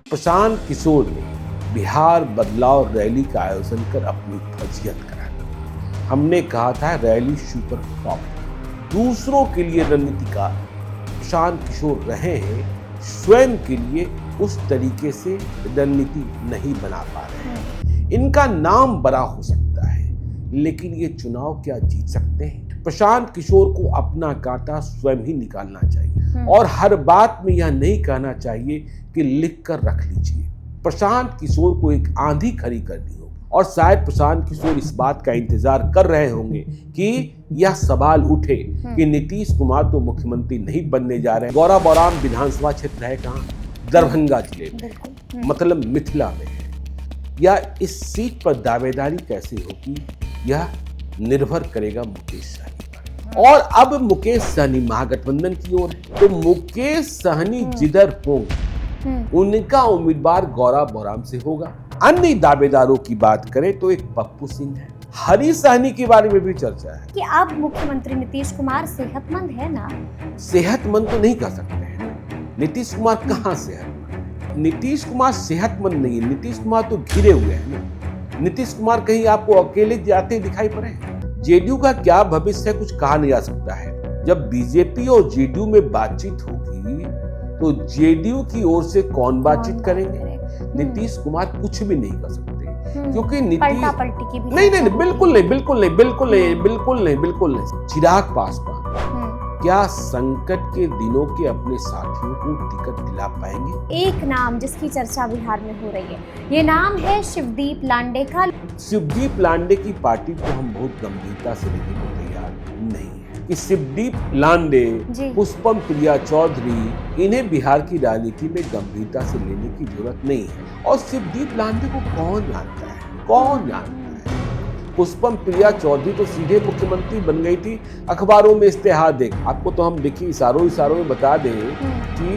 प्रशांत किशोर ने बिहार बदलाव रैली का आयोजन कर अपनी फजीहत कराई। हमने कहा था रैली सुपर फ्लॉप, दूसरों के लिए रणनीतिकार प्रशांत किशोर रहे हैं, स्वयं के लिए उस तरीके से रणनीति नहीं बना पा रहे हैं। इनका नाम बड़ा हो सकता है, लेकिन ये चुनाव क्या जीत सकते हैं? प्रशांत किशोर को अपना कांटा स्वयं ही निकालना चाहिए और हर बात में यह नहीं कहना चाहिए कि लिख कर रख लीजिए। प्रशांत किशोर को एक आंधी खड़ी करनी हो और शायद प्रशांत किशोर इस बात का इंतजार कर रहे होंगे कि यह सवाल उठे कि नीतीश कुमार तो मुख्यमंत्री नहीं बनने जा रहे हैं। गौरा बौराम विधानसभा क्षेत्र है कहाँ? दरभंगा जिले में, मतलब मिथिला में है। या इस सीट पर दावेदारी कैसे होगी, यह निर्भर करेगा मुकेश सहनी पर। और अब मुकेश सहनी महागठबंधन की ओर है, तो मुकेश सहनी जिधर होंगे उनका उम्मीदवार गौरा बौराम से होगा। अन्य दावेदारों की बात करें तो एक पप्पू सिंह है, हरी सहनी के बारे में भी चर्चा है कि अब मुख्यमंत्री नीतीश कुमार सेहतमंद है ना? सेहतमंद तो नहीं कह सकते हैं। नीतीश कुमार कहाँ सेहतमंद? नीतीश कुमार सेहतमंद नहीं है, नीतीश कुमार तो घिरे हुए हैं ना। नीतीश कुमार कहीं आपको अकेले जाते दिखाई पड़े? जेडीयू का क्या भविष्य है, कुछ कहा नहीं जा सकता है। जब बीजेपी और जेडीयू में बातचीत होगी तो जेडीयू की ओर से कौन बातचीत करेंगे? नीतीश कुमार कुछ भी नहीं कर सकते, क्योंकि नीतीश नहीं, बिल्कुल नहीं। चिराग पासवान क्या संकट के दिनों के अपने साथियों को टिकट दिला पाएंगे? एक नाम जिसकी चर्चा बिहार में हो रही है, ये नाम है शिवदीप लांडे का। शिवदीप लांडे की पार्टी को हम बहुत गंभीरता से लेने को तैयार नहीं है कि शिवदीप लांडे, पुष्पम प्रिया चौधरी, इन्हें बिहार की राजनीति में गंभीरता से लेने की जरूरत नहीं है। और शिवदीप लांडे को कौन जानता है? कौन जानता है? पुष्पम प्रिया चौधरी तो सीधे मुख्यमंत्री बन गई थी, अखबारों में इस्तेहार देख। आपको तो हम देखिए इशारों में बता दें कि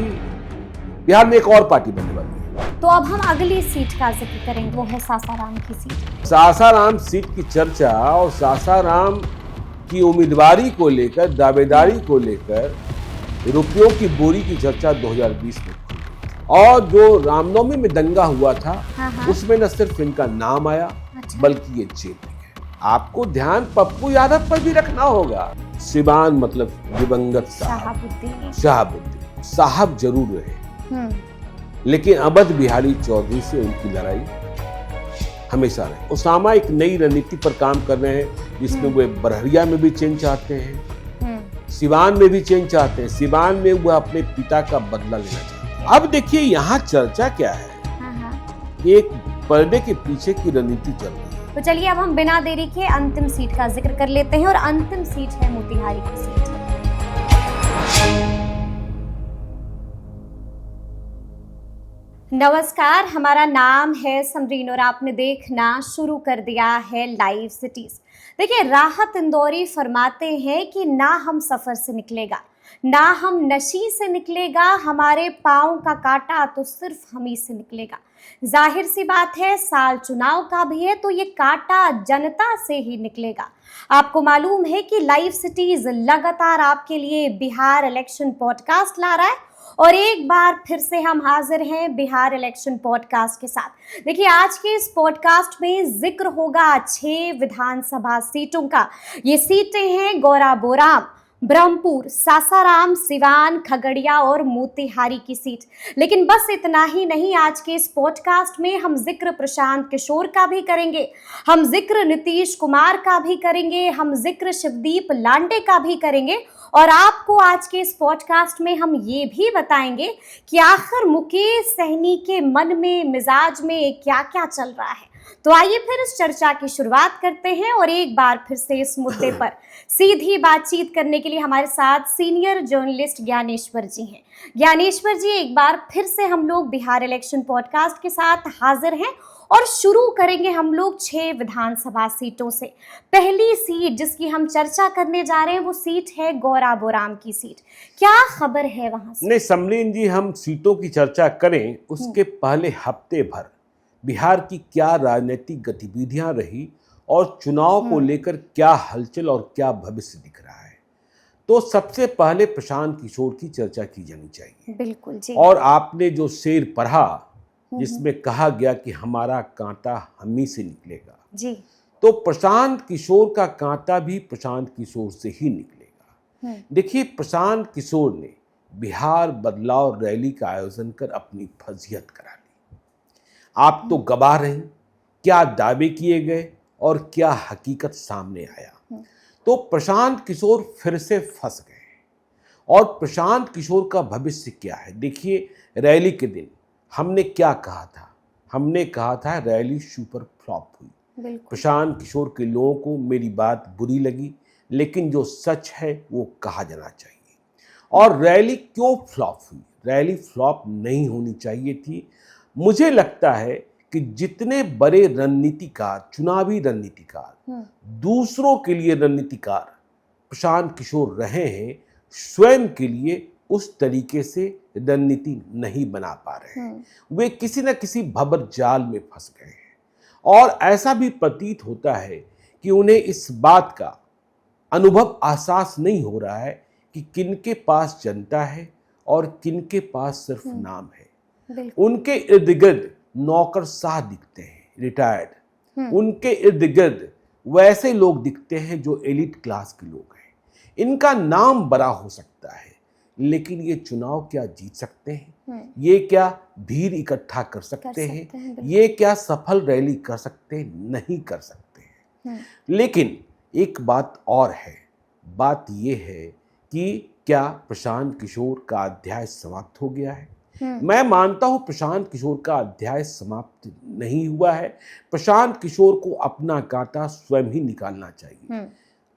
बिहार में एक और पार्टी बनने वाली है। तो अब हम अगली सीट का जिक्र करेंगे, वो है सासाराम की सीट। सासाराम सीट की चर्चा और सासाराम की उम्मीदवारी को लेकर, दावेदारी को लेकर रुपयों की बोरी की चर्चा 2020 में और जो रामनवमी में दंगा हुआ था उसमें न सिर्फ इनका नाम आया बल्कि ये जेल में गए। आपको ध्यान पप्पू यादव पर भी रखना होगा। सिवान मतलब दिवंगत शहाबुद्दीन साहब जरूर रहे, लेकिन अवध बिहारी चौधरी से उनकी लड़ाई हमेशा रहे। उसामा एक नई रणनीति पर काम कर रहे हैं, जिसमें वे बरहरिया में भी चेंज चाहते हैं, सिवान में भी चेंज चाहते हैं। सिवान में वह अपने पिता का बदला लेना चाहते हैं। अब देखिए यहाँ चर्चा क्या है, एक पर्दे के पीछे की रणनीति चल रही है। तो चलिए अब हम बिना देरी के अंतिम सीट का जिक्र कर लेते हैं और अंतिम सीट है मोतिहारी की सीट। नमस्कार, हमारा नाम है समरीन और आपने देखना शुरू कर दिया है लाइव सिटीज। देखिए, राहत इंदौरी फरमाते हैं कि ना हम सफर से निकलेगा, ना हम नशी से निकलेगा, हमारे पाँव का कांटा तो सिर्फ हम ही से निकलेगा। जाहिर सी बात है, साल चुनाव का भी है तो ये कांटा जनता से ही निकलेगा। आपको मालूम है कि लाइव सिटीज लगातार आपके लिए बिहार इलेक्शन पॉडकास्ट ला रहा है और एक बार फिर से हम हाजिर हैं बिहार इलेक्शन पॉडकास्ट के साथ। देखिए, आज के इस पॉडकास्ट में जिक्र होगा 6 विधानसभा सीटों का। ये सीटें हैं गौरा बौराम, ब्रह्मपुर, सासाराम, सिवान, खगड़िया और मोतिहारी की सीट। लेकिन बस इतना ही नहीं, आज के इस पॉडकास्ट में हम जिक्र प्रशांत किशोर का भी करेंगे, हम जिक्र नीतीश कुमार का भी करेंगे, हम जिक्र शिवदीप लांडे का भी करेंगे और आपको आज के इस पॉडकास्ट में हम ये भी बताएंगे कि आखिर मुकेश सहनी के मन में, मिजाज में क्या क्या चल रहा है। तो आइए फिर इस चर्चा की शुरुआत करते हैं और एक बार फिर से इस मुद्दे पर सीधी बातचीत करने के लिए हमारे साथ सीनियर जर्नलिस्ट ज्ञानेश्वर जी हैं। ज्ञानेश्वर जी, एक बार फिर से हम लोग बिहार इलेक्शन पॉडकास्ट के साथ हाजिर हैं और शुरू करेंगे हम लोग 6 विधानसभा सीटों से। पहली सीट जिसकी हम चर्चा करने जा रहे हैं वो सीट है गौरा बौराम की सीट। क्या खबर है वहां से? नहीं समरीन जी, हम सीटों की चर्चा करें उसके पहले हफ्ते भर बिहार की क्या राजनीतिक गतिविधियां रही और चुनाव को लेकर क्या हलचल और क्या भविष्य दिख रहा है, तो सबसे पहले प्रशांत किशोर की चर्चा की जानी चाहिए। बिल्कुल जी। और आपने जो शेर पढ़ा जिसमें कहा गया कि हमारा कांटा हम ही से निकलेगा। जी। तो प्रशांत किशोर का कांटा भी प्रशांत किशोर से ही निकलेगा। देखिए, प्रशांत किशोर ने बिहार बदलाव रैली का आयोजन कर अपनी फजीहत करा ली। आप तो गवाह रहीं, क्या दावे किए गए और क्या हकीकत सामने आया। तो प्रशांत किशोर फिर से फंस गए। और प्रशांत किशोर का भविष्य क्या है? देखिए, रैली के दिन हमने क्या कहा था? हमने कहा था रैली सुपर फ्लॉप हुई। प्रशांत किशोर के लोगों को मेरी बात बुरी लगी, लेकिन जो सच है वो कहा जाना चाहिए। और रैली क्यों फ्लॉप हुई? रैली फ्लॉप नहीं होनी चाहिए थी। मुझे लगता है कि जितने बड़े रणनीतिकार, चुनावी रणनीतिकार, दूसरों के लिए रणनीतिकार प्रशांत किशोर रहे हैं, स्वयं के लिए उस तरीके से रणनीति नहीं बना पा रहे हैं। वे किसी न किसी भंवर जाल में फंस गए हैं। और ऐसा भी प्रतीत होता है कि उन्हें इस बात का अनुभव, एहसास नहीं हो रहा है कि किनके पास जनता है और किनके पास सिर्फ नाम है। उनके इर्द गिर्द नौकरशाह दिखते हैं, रिटायर्ड। उनके इर्द गिर्द वैसे लोग दिखते हैं जो एलिट क्लास के लोग हैं। इनका नाम बड़ा हो सकता है, लेकिन ये चुनाव क्या जीत सकते हैं? ये क्या भीड़ इकट्ठा कर सकते हैं? ये क्या सफल रैली कर सकते हैं? नहीं कर सकते हैं। लेकिन एक बात और है। बात ये है कि क्या प्रशांत किशोर का अध्याय समाप्त हो गया है? मैं मानता हूं प्रशांत किशोर का अध्याय समाप्त नहीं हुआ है। प्रशांत किशोर को अपना कांटा स्वयं ही निकालना चाहिए।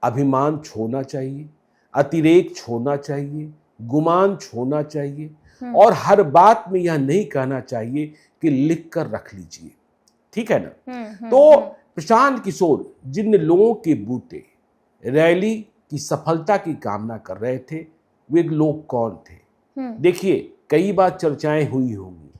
अभिमान छोड़ना चाहिए, अतिरेक छोड़ना चाहिए, गुमान छोड़ना चाहिए, और हर बात में यह नहीं कहना चाहिए कि लिख कर रख लीजिए। ठीक है ना? तो प्रशांत किशोर जिन लोगों के बूते रैली की सफलता की कामना कर रहे थे, वे लोग कौन थे? देखिए, कई बार चर्चाएं हुई होंगी,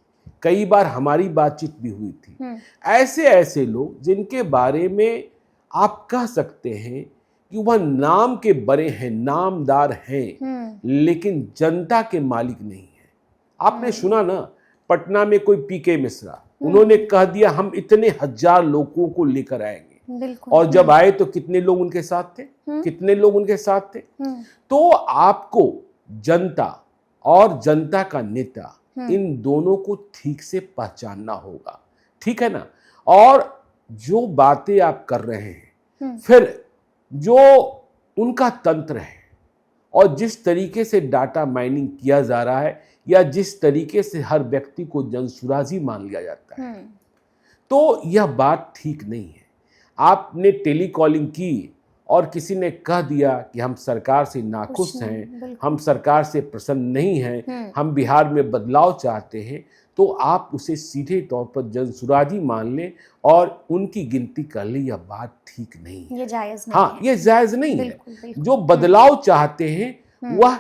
कई बार हमारी बातचीत भी हुई थी। ऐसे लोग जिनके बारे में आप कह सकते हैं कि वह नाम के बड़े हैं, नामदार हैं, लेकिन जनता के मालिक नहीं है। आपने सुना ना, पटना में कोई पीके मिश्रा, उन्होंने कह दिया हम इतने हजार लोगों को लेकर आएंगे, और जब आए तो कितने लोग उनके साथ थे? कितने लोग उनके साथ थे? तो आपको जनता और जनता का नेता, इन दोनों को ठीक से पहचानना होगा। ठीक है ना? और जो बातें आप कर रहे हैं, फिर जो उनका तंत्र है और जिस तरीके से डाटा माइनिंग किया जा रहा है, या जिस तरीके से हर व्यक्ति को जनसुराजी मान लिया जाता है, तो यह बात ठीक नहीं है। आपने टेलीकॉलिंग की और किसी ने कह दिया कि हम सरकार से नाखुश हैं, हम सरकार से प्रसन्न नहीं हैं, हम बिहार में बदलाव चाहते हैं, तो आप उसे सीधे तौर पर जनसुराजी मान लें और उनकी गिनती कर लें। यह बात ठीक नहीं है, ये जायज नहीं। हाँ, ये जायज नहीं है। जो बदलाव चाहते हैं वह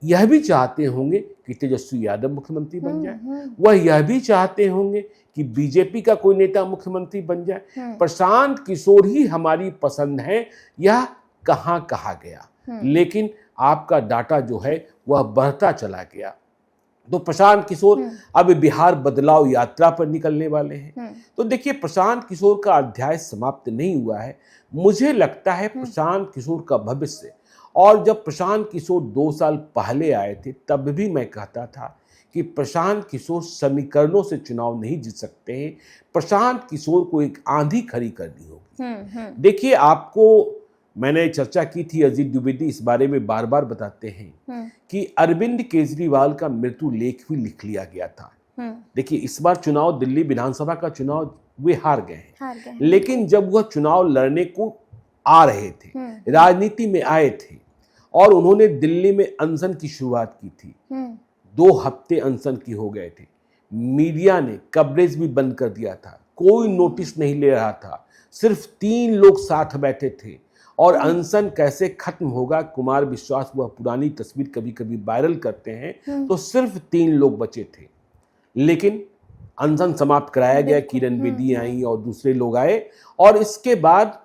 यह भी चाहते होंगे कि तेजस्वी यादव मुख्यमंत्री बन जाए, वह यह भी चाहते होंगे कि बीजेपी का कोई नेता मुख्यमंत्री बन जाए। प्रशांत किशोर ही हमारी पसंद है, यह कहाँ कहा गया, लेकिन आपका डाटा जो है वह बढ़ता चला गया। तो प्रशांत किशोर अब बिहार बदलाव यात्रा पर निकलने वाले हैं। तो देखिए, प्रशांत किशोर का अध्याय समाप्त नहीं हुआ है। मुझे लगता है प्रशांत किशोर का भविष्य, और जब प्रशांत किशोर 2 साल पहले आए थे तब भी मैं कहता था कि प्रशांत किशोर समीकरणों से चुनाव नहीं जीत सकते हैं। प्रशांत किशोर को एक आंधी खड़ी करनी होगी। देखिए, आपको मैंने चर्चा की थी, अजीत द्विवेदी इस बारे में बार बार बताते हैं कि अरविंद केजरीवाल का मृत्यु लेख भी लिख लिया गया था। देखिए, इस बार चुनाव, दिल्ली विधानसभा का चुनाव वे हार गए हैं, लेकिन जब वह चुनाव लड़ने को आ रहे थे, राजनीति में आए थे, और उन्होंने दिल्ली में अनशन की शुरुआत की थी। 2 हफ्ते अनशन की हो गए थे। मीडिया ने कवरेज भी बंद कर दिया था, कोई नोटिस नहीं ले रहा था, सिर्फ 3 लोग साथ बैठे थे। और अनशन कैसे खत्म होगा, कुमार विश्वास वह पुरानी तस्वीर कभी कभी वायरल करते हैं, तो सिर्फ 3 लोग बचे थे, लेकिन अनशन समाप्त कराया गया। किरण बेदी आई और दूसरे लोग आए, और इसके बाद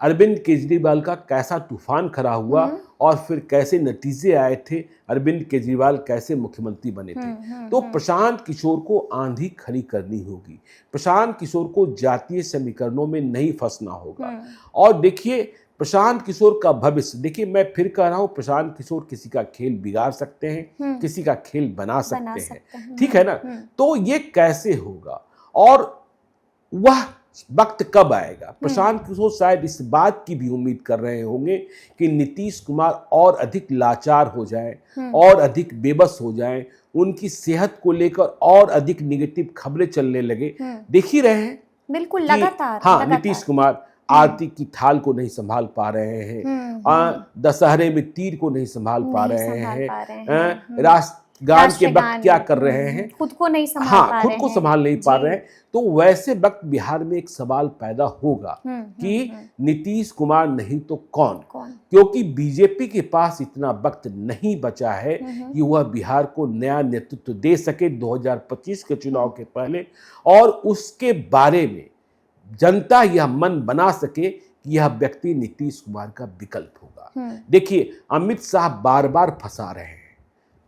अरविंद केजरीवाल का कैसा तूफान खड़ा हुआ और फिर कैसे नतीजे आए थे, अरविंद केजरीवाल कैसे मुख्यमंत्री बने थे। तो प्रशांत किशोर को आंधी खड़ी करनी होगी, प्रशांत किशोर को जातीय समीकरणों में नहीं फंसना होगा। और देखिए प्रशांत किशोर का भविष्य, देखिए मैं फिर कह रहा हूं, प्रशांत किशोर किसी का खेल बिगाड़ सकते हैं, किसी का खेल बना सकते हैं, ठीक है ना। तो ये कैसे होगा और वह वक्त कब आएगा? प्रशांत किशोर शायद इस बात की भी उम्मीद कर रहे होंगे कि नीतीश कुमार और अधिक लाचार हो जाए और अधिक बेबस हो जाए, उनकी सेहत को लेकर और अधिक निगेटिव खबरें चलने लगे। देख ही रहे हैं बिल्कुल लगातार। हाँ, नीतीश कुमार आरती की थाल को नहीं संभाल पा रहे हैं, दशहरे में तीर को नहीं संभाल पा रहे हैं, राष्ट्रगान के वक्त क्या कर रहे हैं, खुद को नहीं संभाल हाँ, पा खुद रहे को हैं। संभाल नहीं पा रहे हैं। तो वैसे वक्त बिहार में एक सवाल पैदा होगा कि नीतीश कुमार नहीं तो कौन? क्योंकि बीजेपी के पास इतना वक्त नहीं बचा है कि वह बिहार को नया नेतृत्व दे सके 2025 के चुनाव के पहले, और उसके बारे में जनता यह मन बना सके कि यह व्यक्ति नीतीश कुमार का विकल्प होगा। देखिए अमित शाह बार बार फंसा रहे हैं,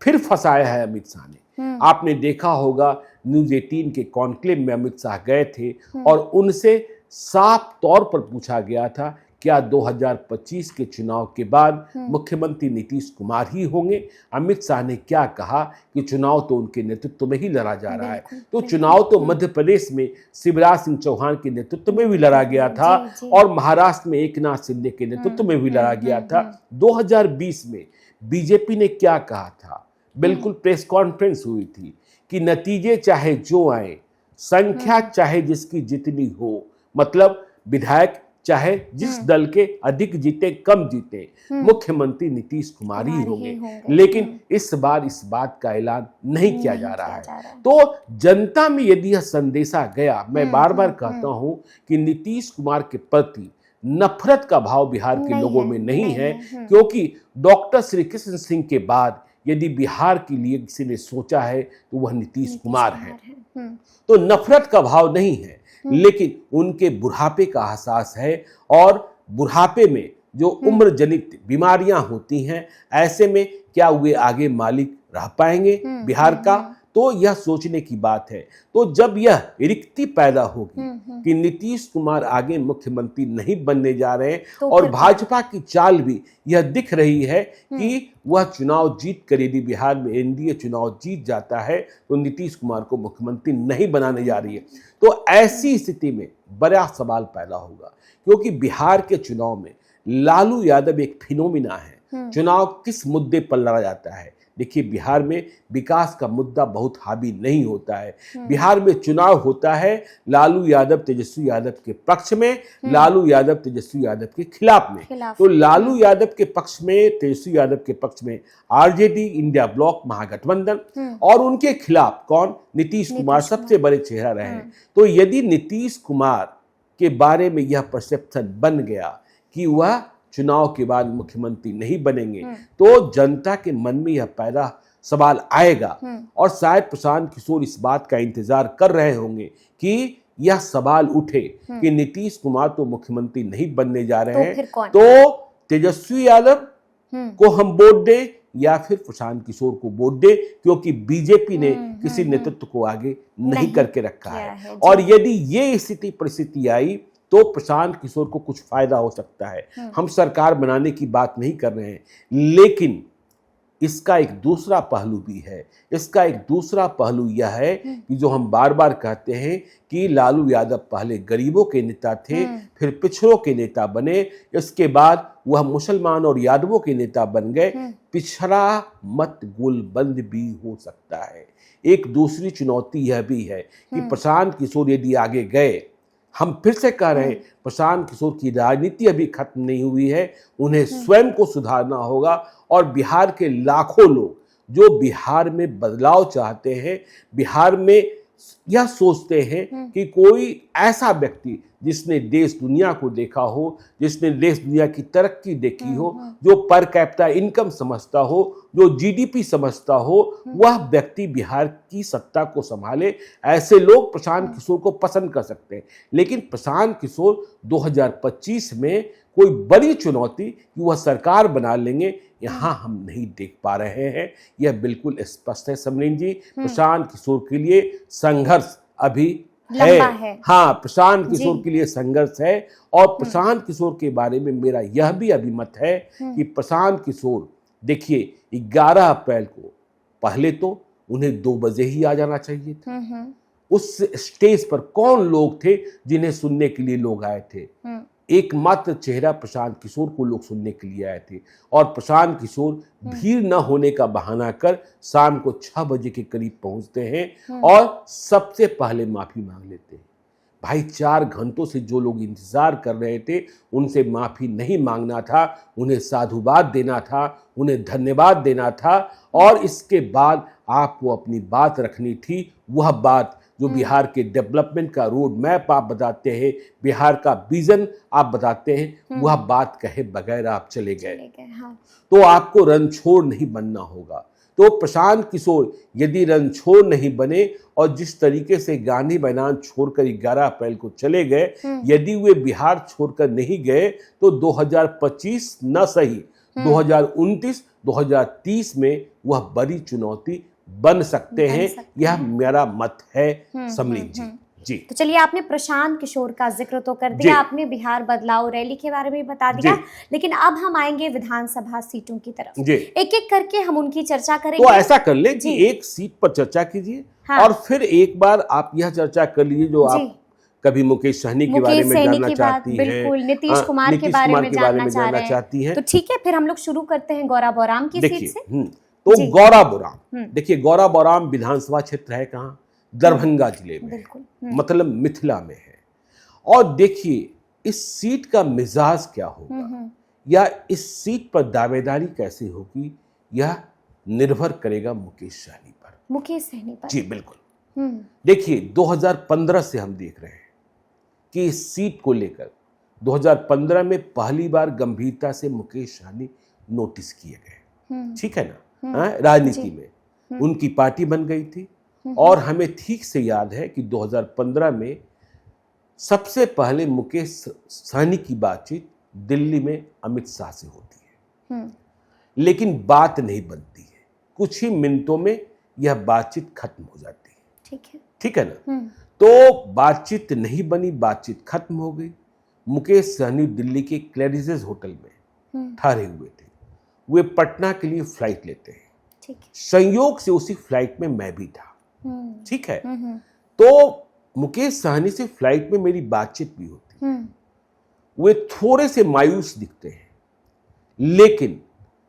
फिर फंसाया है अमित शाह ने। आपने देखा होगा न्यूज 18 के कॉन्क्लेव में अमित शाह गए थे और उनसे साफ तौर पर पूछा गया था क्या 2025 के चुनाव के बाद मुख्यमंत्री नीतीश कुमार ही होंगे? अमित शाह ने क्या कहा कि चुनाव तो उनके नेतृत्व में ही लड़ा जा रहा है। तो चुनाव तो मध्य प्रदेश में शिवराज सिंह चौहान के नेतृत्व में भी लड़ा गया था और महाराष्ट्र में एकनाथ शिंदे के नेतृत्व में भी लड़ा गया था। 2020 में बीजेपी ने क्या कहा था? बिल्कुल प्रेस कॉन्फ्रेंस हुई थी कि नतीजे चाहे जो आए, संख्या चाहे जिसकी जितनी हो, मतलब विधायक चाहे जिस दल के अधिक जीते कम जीते, मुख्यमंत्री नीतीश कुमार ही होंगे। लेकिन इस बार इस बात का ऐलान नहीं किया जा रहा है। तो जनता में यदि यह संदेशा गया, मैं बार बार कहता हूं कि नीतीश कुमार के प्रति नफरत का भाव बिहार के लोगों में नहीं है, क्योंकि डॉक्टर श्री कृष्ण सिंह के बाद यदि बिहार के लिए किसी ने सोचा है तो वह नीतीश कुमार है। तो नफरत का भाव नहीं है, लेकिन उनके बुढ़ापे का एहसास है, और बुढ़ापे में जो उम्र जनित बीमारियां होती हैं, ऐसे में क्या वे आगे मालिक रह पाएंगे बिहार का? तो यह सोचने की बात है। तो जब यह रिक्ति पैदा होगी कि नीतीश कुमार आगे मुख्यमंत्री नहीं बनने जा रहे हैं, तो और भाजपा की चाल भी यह दिख रही है कि वह चुनाव जीत कर यदि बिहार में एनडीए चुनाव जीत जाता है तो नीतीश कुमार को मुख्यमंत्री नहीं बनाने जा रही है। तो ऐसी स्थिति में बड़ा सवाल पैदा होगा, क्योंकि बिहार के चुनाव में लालू यादव एक फिनोमिना है। चुनाव किस मुद्दे पर लड़ा जाता है? देखिए बिहार में विकास का मुद्दा बहुत हावी नहीं होता है। बिहार में चुनाव होता है लालू यादव तेजस्वी यादव के पक्ष में, लालू यादव तेजस्वी यादव के खिलाफ में। तो लालू यादव के पक्ष में, तेजस्वी यादव के पक्ष में आरजेडी, इंडिया ब्लॉक महागठबंधन, और उनके खिलाफ कौन? नीतीश कुमार सबसे बड़े चेहरा रहे हैं। तो यदि नीतीश कुमार के बारे में यह परसेप्शन बन गया कि वह चुनाव के बाद मुख्यमंत्री नहीं बनेंगे, तो जनता के मन में यह पहला सवाल आएगा, और शायद प्रशांत किशोर इस बात का इंतजार कर रहे होंगे कि यह सवाल उठे कि नीतीश कुमार तो मुख्यमंत्री नहीं बनने जा रहे हैं, तो तेजस्वी यादव को हम वोट दें या फिर प्रशांत किशोर को वोट दे, क्योंकि बीजेपी ने किसी नेतृत्व को आगे नहीं करके रखा है। और यदि ये स्थिति परिस्थिति आई तो प्रशांत किशोर को कुछ फायदा हो सकता है। हम सरकार बनाने की बात नहीं कर रहे हैं, लेकिन इसका एक दूसरा पहलू भी है। इसका एक दूसरा पहलू यह है कि जो हम बार बार कहते हैं कि लालू यादव पहले गरीबों के नेता थे, फिर पिछड़ों के नेता बने, इसके बाद वह मुसलमान और यादवों के नेता बन गए। पिछड़ा मत गोलबंद भी हो सकता है। एक दूसरी चुनौती यह भी है कि प्रशांत किशोर यदि आगे गए, हम फिर से कह रहे हैं प्रशांत किशोर की राजनीति अभी खत्म नहीं हुई है, उन्हें स्वयं को सुधारना होगा। और बिहार के लाखों लोग जो बिहार में बदलाव चाहते हैं, बिहार में यह सोचते हैं कि कोई ऐसा व्यक्ति जिसने देश दुनिया को देखा हो, जिसने देश दुनिया की तरक्की देखी हो, जो पर कैपिटा इनकम समझता हो, जो जीडीपी समझता हो, वह व्यक्ति बिहार की सत्ता को संभाले। ऐसे लोग प्रशांत किशोर को पसंद कर सकते हैं। लेकिन प्रशांत किशोर 2025 में कोई बड़ी चुनौती कि वह सरकार बना लेंगे, यहाँ हम नहीं देख पा रहे हैं। यह बिल्कुल स्पष्ट है समरीन जी। प्रशांत किशोर के लिए संघर्ष अभी है। हाँ, प्रशांत किशोर के लिए संघर्ष है। और प्रशांत किशोर के बारे में मेरा यह भी अभिमत है कि प्रशांत किशोर, देखिए 11 अप्रैल को पहले तो उन्हें 2 बजे ही आ जाना चाहिए था। उस स्टेज पर कौन लोग थे जिन्हें सुनने के लिए लोग आए थे? एकमात्र चेहरा प्रशांत किशोर को लोग सुनने के लिए आए थे। और प्रशांत किशोर भीड़ न होने का बहाना कर शाम को 6 बजे के करीब पहुंचते हैं और सबसे पहले माफी मांग लेते हैं। भाई 4 घंटों से जो लोग इंतजार कर रहे थे उनसे माफी नहीं मांगना था, उन्हें साधुवाद देना था, उन्हें धन्यवाद देना था। और इसके बाद आपको अपनी बात रखनी थी, वह बात जो बिहार के डेवलपमेंट का रोड मैप आप बताते हैं, बिहार का विजन आप बताते हैं, वह बात कहे बगैर आप चले गए। हाँ। तो आपको रणछोड़ नहीं बनना होगा। तो प्रशांत किशोर यदि रणछोड़ नहीं बने और जिस तरीके से गांधी मैदान छोड़कर 11 अप्रैल को चले गए, यदि वे बिहार छोड़कर नहीं गए तो 2025 न सही 2029, 2030 में वह बड़ी चुनौती बन सकते हैं। यह मेरा मत है समरीन जी। जी, तो चलिए, आपने प्रशांत किशोर का जिक्र तो कर दिया, आपने बिहार बदलाव रैली के बारे में बता दिया, लेकिन अब हम आएंगे विधानसभा सीटों की तरफ। एक एक करके हम उनकी चर्चा करेंगे। तो ऐसा कर ले कि एक सीट पर चर्चा कीजिए। हाँ। और फिर एक बार आप यह चर्चा कर लीजिए जो आप कभी मुकेश सहनी के बारे में जानना चाहती हैं, बिल्कुल नीतीश कुमार के बारे में जानना चाहती हैं। तो ठीक है, फिर हम लोग शुरू करते हैं गौरा बौराम की सीट से। तो गौरा बौराम, देखिए गौरा बौराम विधानसभा क्षेत्र है कहाँ? दरभंगा जिले में, मतलब मिथिला में है। और देखिए इस सीट का मिजाज क्या होगा या इस सीट पर दावेदारी कैसे होगी, यह निर्भर करेगा मुकेश सहनी पर। जी बिल्कुल। देखिए 2015 से हम देख रहे हैं कि इस सीट को लेकर 2015 में पहली बार गंभीरता से मुकेश सहनी नोटिस किए गए। ठीक है ना? राजनीति में उनकी पार्टी बन गई थी। और हमें ठीक से याद है कि 2015 में सबसे पहले मुकेश सहनी की बातचीत दिल्ली में अमित शाह से होती है, लेकिन बात नहीं बनती है। कुछ ही मिनटों में यह बातचीत खत्म हो जाती है। ठीक है ना? तो बातचीत नहीं बनी, बातचीत खत्म हो गई। मुकेश सहनी दिल्ली के क्लैरिजेस होटल में ठहरे हुए थे। वे पटना के लिए फ्लाइट लेते हैं। संयोग से उसी फ्लाइट में मैं भी था। ठीक है। तो मुकेश सहनी से फ्लाइट में मेरी बातचीत भी होती है। वे थोड़े से मायूस दिखते हैं, लेकिन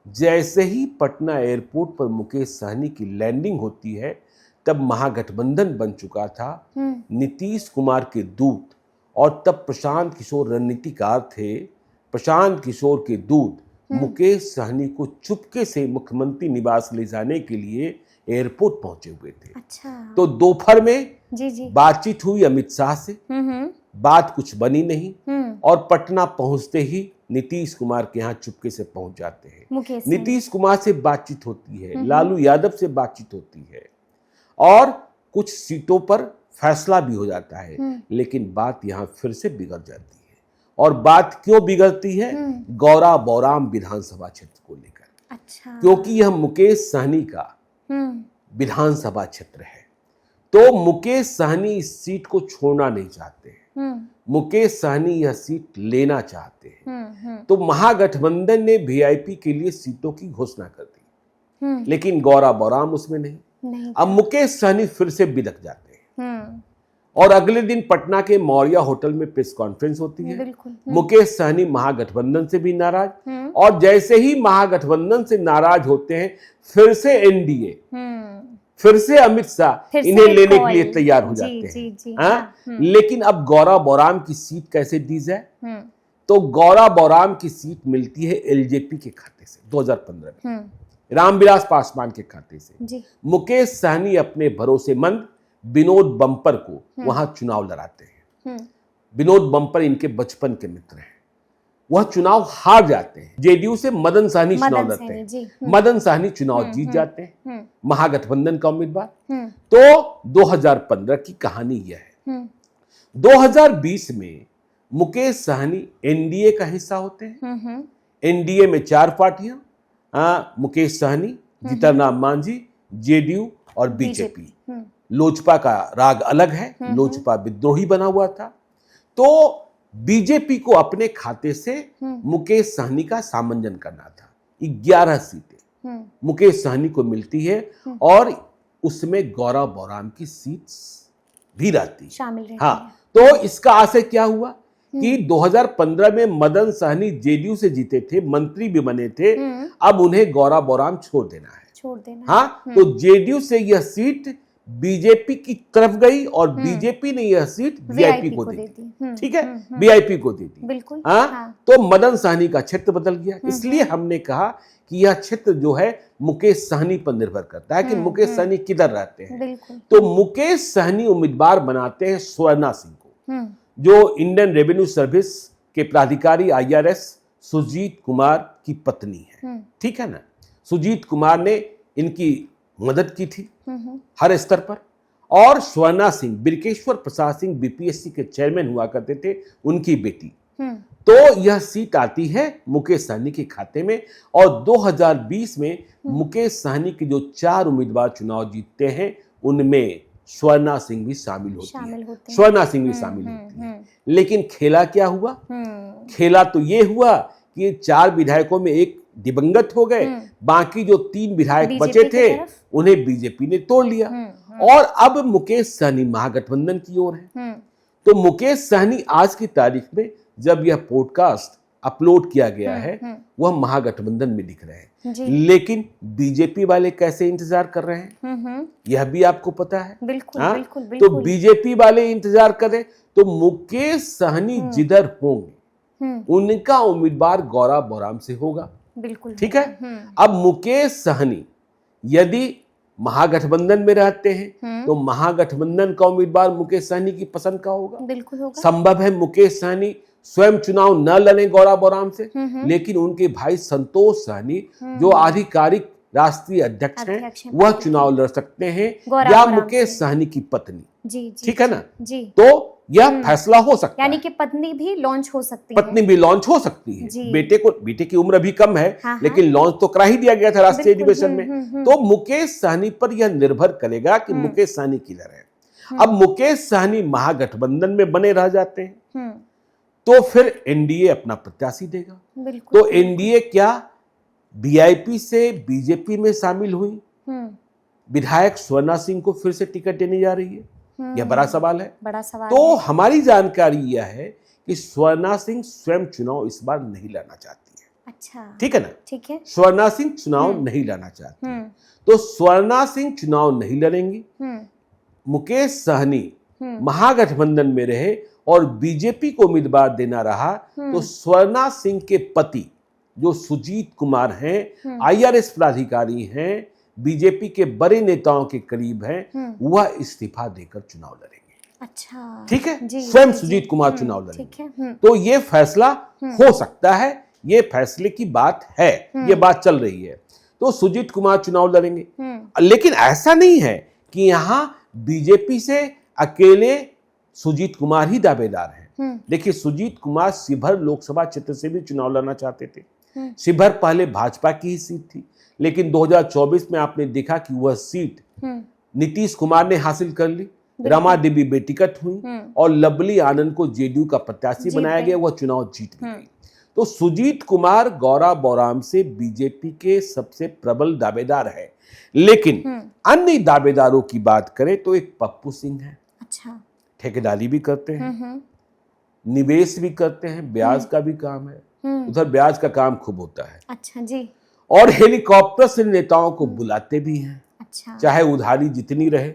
जैसे ही पटना एयरपोर्ट पर मुकेश सहनी की लैंडिंग होती है, तब महागठबंधन बन चुका था, नीतीश कुमार के दूत, और तब प्रशांत किशोर रणनीतिकार थे। प्रशांत किशोर के दूत मुकेश सहनी को चुपके से मुख्यमंत्री निवास ले जाने के लिए एयरपोर्ट पहुंचे हुए थे। अच्छा। तो दोपहर में बातचीत हुई अमित शाह से, बात कुछ बनी नहीं, और पटना पहुंचते ही नीतीश कुमार के यहाँ चुपके से पहुंच जाते हैं। नीतीश कुमार से बातचीत होती है, लालू यादव से बातचीत होती है, और कुछ सीटों पर फैसला भी हो जाता है। लेकिन बात यहाँ फिर से बिगड़ जाती है। और बात क्यों बिगड़ती है? गौरा बौराम विधानसभा क्षेत्र को लेकर। अच्छा। क्योंकि यह मुकेश सहनी का विधानसभा क्षेत्र है। तो मुकेश सहनी इस सीट को छोड़ना नहीं चाहते हैं। मुकेश सहनी यह सीट लेना चाहते हैं। तो महागठबंधन ने वीआईपी के लिए सीटों की घोषणा कर दी, लेकिन गौरा बौराम उसमें नहीं। अब मुकेश सहनी फिर से बिदक जाते हैं। और अगले दिन पटना के मौर्य होटल में प्रेस कॉन्फ्रेंस होती है। मुकेश सहनी महागठबंधन से भी नाराज, और जैसे ही महागठबंधन से नाराज होते हैं, फिर से एनडीए, फिर से अमित शाह इन्हें लेने के लिए तैयार हो जाते हैं। लेकिन अब गौरा बौराम की सीट कैसे दी जाए? तो गौरा बौराम की सीट मिलती है एलजेपी के खाते से 2015 में, रामविलास पासवान के खाते से। मुकेश सहनी अपने भरोसेमंद विनोद बम्पर को वहां चुनाव लड़ाते हैं। विनोद बम्पर इनके बचपन के मित्र हैं, वह चुनाव हार जाते हैं। जेडीयू से मदन साहनी चुनाव लड़ते हैं, मदन साहनी चुनाव जीत जाते हैं, महागठबंधन का उम्मीदवार। तो 2015 की कहानी यह है। 2020 में मुकेश सहनी एनडीए का हिस्सा होते हैं। एनडीए में 4 पार्टियां, मुकेश सहनी, जीतनराम मांझी, जेडीयू और बीजेपी। लोजपा का राग अलग है, लोजपा विद्रोही बना हुआ था। तो बीजेपी को अपने खाते से मुकेश सहनी का सामंजन करना था। 11 सीटें मुकेश सहनी को मिलती है और उसमें गौरव बौराम की सीट भी रहती शामिल। हाँ, तो इसका आशय क्या हुआ कि 2015 में मदन सहनी जेडीयू से जीते थे, मंत्री भी बने थे, अब उन्हें गौरव बौराम छोड़ देना है। हाँ, तो जेडीयू से यह सीट बीजेपी की तरफ गई और बीजेपी ने यह सीट वीआईपी को दे दी। ठीक है, वीआईपी को दे दी। बिल्कुल। हाँ, तो मदन सहनी का क्षेत्र बदल गया। इसलिए हमने कहा कि यह क्षेत्र जो है मुकेश सहनी पर निर्भर करता है कि मुकेश सहनी किधर रहते हैं। तो मुकेश सहनी उम्मीदवार बनाते हैं स्वर्णा सिंह को, जो इंडियन रेवेन्यू सर्विस के प्राधिकारी IRS सुजीत कुमार की पत्नी है। ठीक है ना, सुजीत कुमार ने इनकी मदद की थी हर स्तर पर। और स्वर्णा सिंह, बिरकेश्वर प्रसाद सिंह BPSC के चेयरमैन हुआ करते थे, उनकी बेटी। तो यह सीट आती है मुकेश सहनी के खाते में। और 2020 में मुकेश सहनी के जो 4 उम्मीदवार चुनाव जीतते हैं उनमें स्वर्णा सिंह भी शामिल होती है। स्वर्णा सिंह भी शामिल होती है। लेकिन खेला क्या हुआ? खेला तो ये हुआ कि 4 विधायकों में एक दिवंगत हो गए, बाकी जो 3 विधायक बचे थे उन्हें बीजेपी ने तोड़ लिया। और अब मुकेश सहनी महागठबंधन की ओर है। तो मुकेश सहनी आज की तारीख में जब यह पॉडकास्ट अपलोड किया गया है वह महागठबंधन में दिख रहे हैं। लेकिन बीजेपी वाले कैसे इंतजार कर रहे हैं यह भी आपको पता है। बिल्कुल, बिल्कुल, बिल्कुल। तो बीजेपी वाले इंतजार करें तो मुकेश सहनी जिधर होंगे उनका उम्मीदवार गौरव बौराम से होगा। बिल्कुल। ठीक है। अब मुकेश सहनी यदि महागठबंधन में रहते हैं तो महागठबंधन का उम्मीदवार मुकेश सहनी की पसंद का होगा। बिल्कुल होगा। संभव है मुकेश सहनी स्वयं चुनाव न लड़े गौरव बौराम से, लेकिन उनके भाई संतोष सहनी जो आधिकारिक राष्ट्रीय अध्यक्ष हैं वह चुनाव लड़ सकते हैं, या मुकेश सहनी की पत्नी। ठीक है ना। तो यह फैसला हो सकता है, यानी कि पत्नी भी लॉन्च हो सकती है। पत्नी भी लॉन्च हो सकती है। बेटे की उम्र भी कम है, लेकिन लॉन्च तो करा ही दिया गया था राष्ट्रीय अधिवेशन में। तो मुकेश सहनी पर यह निर्भर करेगा कि मुकेश सहनी किधर है। अब मुकेश सहनी महागठबंधन में बने रह जाते हैं तो फिर एनडीए अपना प्रत्याशी देगा। तो एनडीए क्या वीआईपी से बीजेपी में शामिल हुई? विधायक स्वर्णा सिंह को फिर से टिकट देने जा रही है? यह बड़ा सवाल है। बड़ा सवाल तो है। हमारी जानकारी यह है कि स्वर्णा सिंह स्वयं चुनाव इस बार नहीं लड़ना चाहती है। अच्छा, ठीक है ना। ठीक है। स्वर्णा सिंह चुनाव नहीं लड़ना चाहती है। तो स्वर्णा सिंह चुनाव नहीं लड़ेंगी। मुकेश सहनी महागठबंधन में रहे और बीजेपी को उम्मीदवार देना रहा तो स्वर्णा सिंह के पति जो सुजीत कुमार हैं, IRS प्राधिकारी हैं, बीजेपी के बड़े नेताओं के करीब हैं, वह इस्तीफा देकर चुनाव लड़ेंगे। अच्छा, ठीक है। स्वयं सुजीत कुमार चुनाव लड़ेंगे। तो ये फैसला हो सकता है, ये फैसले की बात है, ये बात चल रही है। तो सुजीत कुमार चुनाव लड़ेंगे। लेकिन ऐसा नहीं है कि यहां बीजेपी से अकेले सुजीत कुमार ही दावेदार हैं। देखिए, सुजीत कुमार शिवहर लोकसभा क्षेत्र से भी चुनाव लड़ना चाहते थे। शिवहर पहले भाजपा की ही सीट थी, लेकिन 2024 में आपने देखा कि वह सीट नीतीश कुमार ने हासिल कर ली। रमा देवी बेटिकट हुई और लवली आनंद को जेडीयू का प्रत्याशी बनाया गया, वह चुनाव जीत गई। तो सुजीत कुमार गौरव बौराम से बीजेपी के सबसे प्रबल दावेदार है। लेकिन अन्य दावेदारों की बात करें तो एक पप्पू सिंह है। अच्छा, ठेकेदारी भी करते हैं, निवेश भी करते हैं, ब्याज का भी काम है, उधर ब्याज का काम खूब होता है। अच्छा जी। और हेलीकॉप्टर से नेताओं को बुलाते भी हैं। अच्छा, चाहे उधारी जितनी रहे।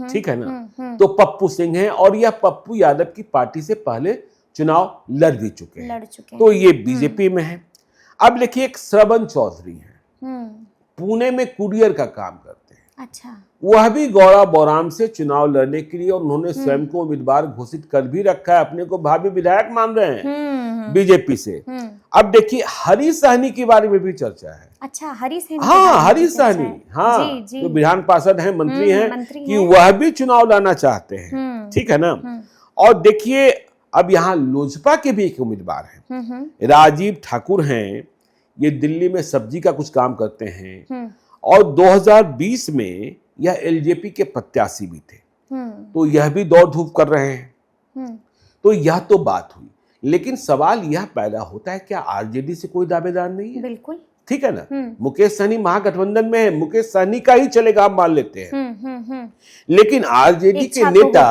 ठीक है ना। तो पप्पू सिंह हैं और यह पप्पू यादव की पार्टी से पहले चुनाव लड़ भी चुके हैं। तो ये बीजेपी में है। अब देखिए, एक श्रवण चौधरी हैं, पुणे में कुरियर का काम करते हैं। अच्छा। वह भी गौरा बौराम से चुनाव लड़ने के लिए, और उन्होंने स्वयं को उम्मीदवार घोषित कर भी रखा है, अपने को भावी विधायक मान रहे हैं बीजेपी से। अब देखिए हरीश सहनी के बारे में भी चर्चा है। अच्छा, हरीश सहनी। हाँ, हरीश सहनी, हाँ, जी, जी। जो विधान पार्षद हैं, मंत्री हैं, कि हैं। वह भी चुनाव लड़ना चाहते हैं, ठीक है ना। और देखिए अब यहाँ लोजपा के भी एक उम्मीदवार हैं, राजीव ठाकुर हैं। ये दिल्ली में सब्जी का कुछ काम करते हैं, और 2020 में यह एलजेपी के प्रत्याशी भी थे, तो यह भी दौड़ धूप कर रहे हैं। तो यह तो बात हुई, लेकिन सवाल यह पैदा होता है, क्या आरजेडी से कोई दावेदार नहीं है? बिल्कुल, ठीक है ना। मुकेश सहनी महागठबंधन में है, मुकेश सहनी का ही चलेगा, हम मान लेते हैं। लेकिन आरजेडी के नेता,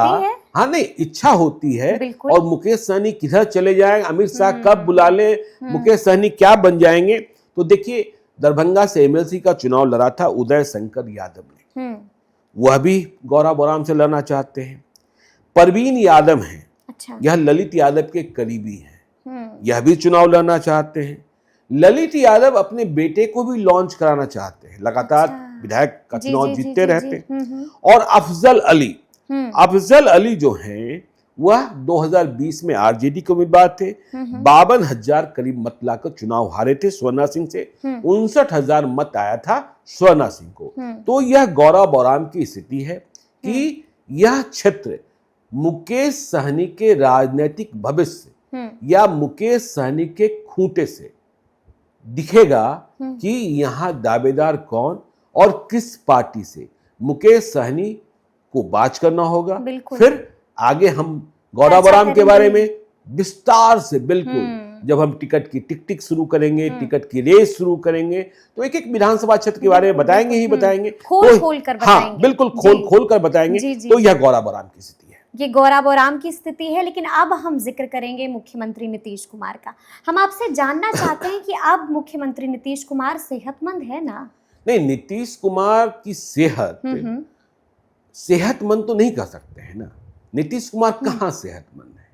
हाँ नहीं, इच्छा होती है, और मुकेश सहनी किधर चले जाएंगे, अमित शाह कब बुला ले, मुकेश सहनी क्या बन जाएंगे। तो देखिए दरभंगा से एमएलसी का चुनाव लड़ा था उदय शंकर यादव ने, वह भी गौरा बौराम से लड़ना चाहते हैं। परवीन यादव हैं, अच्छा। यह ललित यादव के करीबी हैं, यह भी चुनाव लड़ना चाहते हैं। ललित यादव अपने बेटे को भी लॉन्च कराना चाहते हैं, लगातार विधायक का चुनाव जीतते रहते हैं। और अफजल अली जो हैं, वह 2020 में आरजेडी के उम्मीदवार थे, 52,000 करीब मत लाकर चुनाव हारे थे स्वर्णा सिंह से। 59,000 मत आया था स्वर्णा सिंह को। तो यह गौरा बौराम की स्थिति है कि यह क्षेत्र मुकेश सहनी के राजनीतिक भविष्य या मुकेश सहनी के खूंटे से दिखेगा कि यहां दावेदार कौन और किस पार्टी से। मुकेश सहनी को बाज करना होगा, फिर आगे हम गौरा बौराम के बारे में विस्तार से, बिल्कुल जब हम टिकट की टिक शुरू करेंगे, टिकट की रेस शुरू करेंगे, तो एक एक विधानसभा क्षेत्र के बारे में बताएंगे ही बताएंगे, खोल कर बताएंगे। हाँ बिल्कुल, खोल कर बताएंगे। तो यह गौरा बौराम की स्थिति है, ये गौरा बौराम की स्थिति है। लेकिन अब हम जिक्र करेंगे मुख्यमंत्री नीतीश कुमार का। हम आपसे जानना चाहते हैं कि अब मुख्यमंत्री नीतीश कुमार सेहतमंद है ना? नहीं, नीतीश कुमार की सेहतमंद तो नहीं कह सकते हैं ना। नीतीश कुमार कहाँ सेहतमंद है,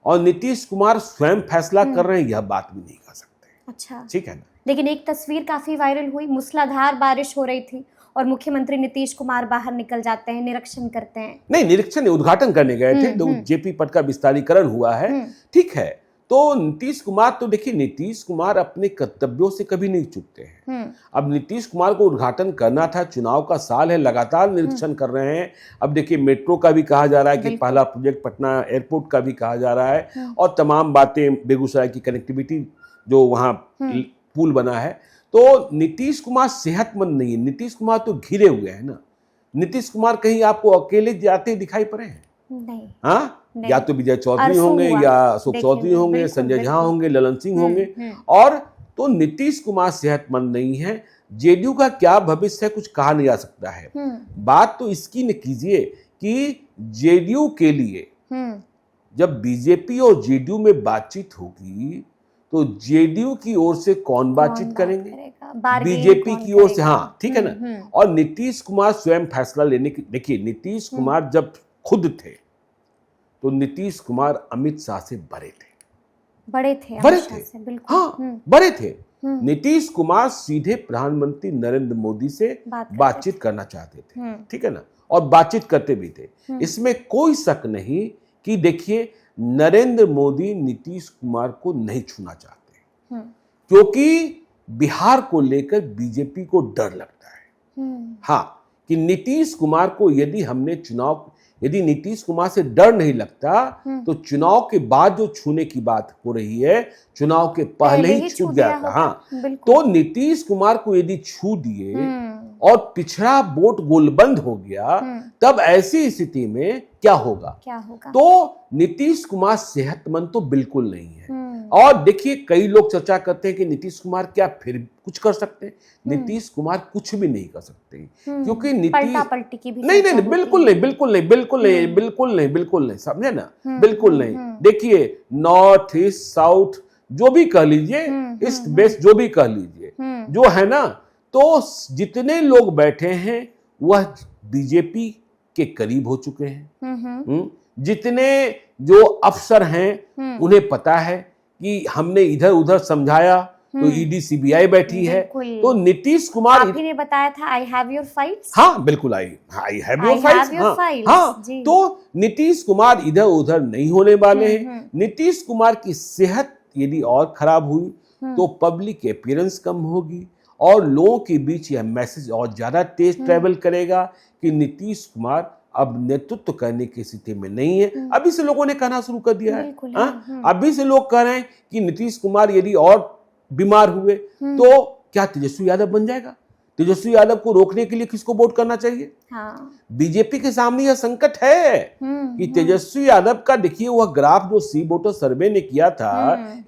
और नीतीश कुमार स्वयं फैसला कर रहे हैं, यह बात भी नहीं कह सकते। अच्छा, ठीक है ना। लेकिन एक तस्वीर काफी वायरल हुई, मूसलाधार बारिश हो रही थी और मुख्यमंत्री नीतीश कुमार बाहर निकल जाते हैं, निरीक्षण करते हैं। नहीं, निरीक्षण उद्घाटन करने गए थे, तो जेपी पद का विस्तारीकरण हुआ है, ठीक है। तो नीतीश कुमार, तो देखिए नीतीश कुमार अपने कर्तव्यों से कभी नहीं चूकते हैं। अब नीतीश कुमार को उद्घाटन करना था, चुनाव का साल है, लगातार निरीक्षण कर रहे हैं। अब देखिए मेट्रो का भी कहा जा रहा है कि पहला प्रोजेक्ट पटना एयरपोर्ट का भी कहा जा रहा है, और तमाम बातें, बेगूसराय की कनेक्टिविटी जो वहाँ पुल बना है। तो नीतीश कुमार सेहतमंद नहीं है, नीतीश कुमार तो घिरे हुए हैं ना। नीतीश कुमार कहीं आपको अकेले जाते दिखाई पड़े हैं? नहीं। हाँ, या तो विजय चौधरी होंगे, या अशोक चौधरी होंगे, संजय झा होंगे, ललन सिंह होंगे। और तो नीतीश कुमार सेहतमंद नहीं है। जेडीयू का क्या भविष्य है, कुछ कहा नहीं जा सकता है। बात तो इसकी न कीजिए कि जेडीयू के लिए जब बीजेपी और जेडीयू में बातचीत होगी, तो जेडीयू की ओर से कौन बातचीत करेंगे? बीजेपी की ओर से, हाँ ठीक है ना। और नीतीश कुमार स्वयं फैसला लेने की, देखिए नीतीश कुमार जब खुद थे, तो नीतीश कुमार अमित शाह से बड़े थे, हाँ बड़े थे। नीतीश कुमार सीधे प्रधानमंत्री नरेंद्र मोदी से बातचीत करना चाहते थे, ठीक है ना, और बातचीत करते भी थे। इसमें कोई शक नहीं कि देखिए नरेंद्र मोदी नीतीश कुमार को नहीं छूना चाहते, क्योंकि बिहार को लेकर बीजेपी को डर लगता है। हाँ, कि नीतीश कुमार को यदि नीतीश कुमार से डर नहीं लगता, तो चुनाव के बाद जो छूने की बात हो रही है, चुनाव के पहले ही छूट गया था। हाँ, तो नीतीश कुमार को यदि छू दिए और पिछड़ा वोट गोलबंद हो गया, तब ऐसी स्थिति में क्या होगा? तो नीतीश कुमार सेहतमंद तो बिल्कुल नहीं है। और देखिए कई लोग चर्चा करते हैं कि नीतीश कुमार क्या फिर कुछ कर सकते हैं। नीतीश कुमार कुछ भी नहीं कर सकते, क्योंकि पलटी की भी नहीं, बिल्कुल नहीं, समझे ना, बिल्कुल नहीं। देखिए नॉर्थ ईस्ट साउथ जो भी कह लीजिए, ईस्ट वेस्ट जो भी कह लीजिए, जो है ना, तो जितने लोग बैठे हैं वह बीजेपी के करीब हो चुके हैं। जितने जो अफसर हैं उन्हें पता है कि हमने इधर उधर समझाया तो ईडी सीबीआई बैठी है। बिल्कुल। तो नीतीश कुमार, आप ही ने बताया था आई हैव योर फाइल्स। हाँ बिल्कुल, I have your I files. have your files, हाँ, जी। तो नीतीश कुमार इधर उधर नहीं होने वाले हैं। नीतीश कुमार की सेहत यदि और खराब हुई तो पब्लिक अपीयरेंस कम होगी और लोगों के बीच यह मैसेज और ज्यादा तेज ट्रेवल करेगा कि नीतीश कुमार अब नेतृत्व करने की स्थिति में नहीं है। अभी से लोगों ने कहना शुरू कर दिया है। बिल्कुल, अभी से लोग कह रहे हैं कि नीतीश कुमार यदि और बीमार हुए तो क्या तेजस्वी यादव बन जाएगा? तेजस्वी यादव को रोकने के लिए किसको वोट करना चाहिए? हाँ। बीजेपी के सामने यह संकट है कि तेजस्वी यादव का, देखिए वह ग्राफ जो सी वोटर सर्वे ने किया था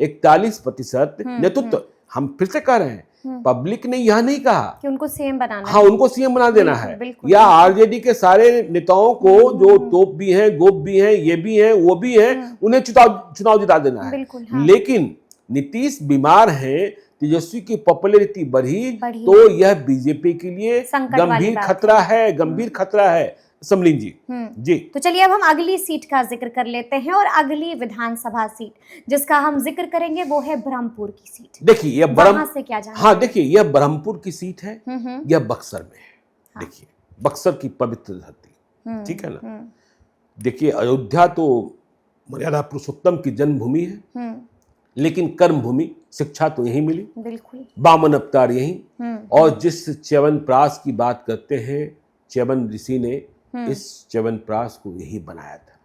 41% नेतृत्व, हम फिर से कह रहे हैं पब्लिक ने यह नहीं कहा कि उनको सीएम बनाना हाँ उनको सीएम बना देना है, बिल्कुल, या आरजेडी के सारे नेताओं को जो तोप भी हैं, गोप भी हैं, ये भी हैं, वो भी हैं, उन्हें चुनाव जिता देना है। हाँ। लेकिन नीतीश बीमार हैं, तेजस्वी की पॉपुलैरिटी बढ़ी तो यह बीजेपी के लिए गंभीर खतरा है, गंभीर खतरा है। समलीन जी जी। तो चलिए अब हम अगली सीट का जिक्र कर लेते हैं, और अगली विधानसभा सीट जिसका हम जिक्र करेंगे वो है ब्रह्मपुर की सीट। देखिए यह वहां से क्या जानते हैं? हाँ देखिए, यह ब्रह्मपुर की सीट है, यह बक्सर में है। हाँ। देखिए बक्सर की पवित्र धरती, ठीक है ना। देखिए अयोध्या तो मर्यादा पुरुषोत्तम की जन्मभूमि है, लेकिन कर्म भूमि, शिक्षा तो यहीं मिली, बिल्कुल, बामन अवतार यहीं। और जिस च्यवनप्राश की बात करते हैं, च्यवन ऋषि ने इस च्यवनप्राश को यही बनाया था।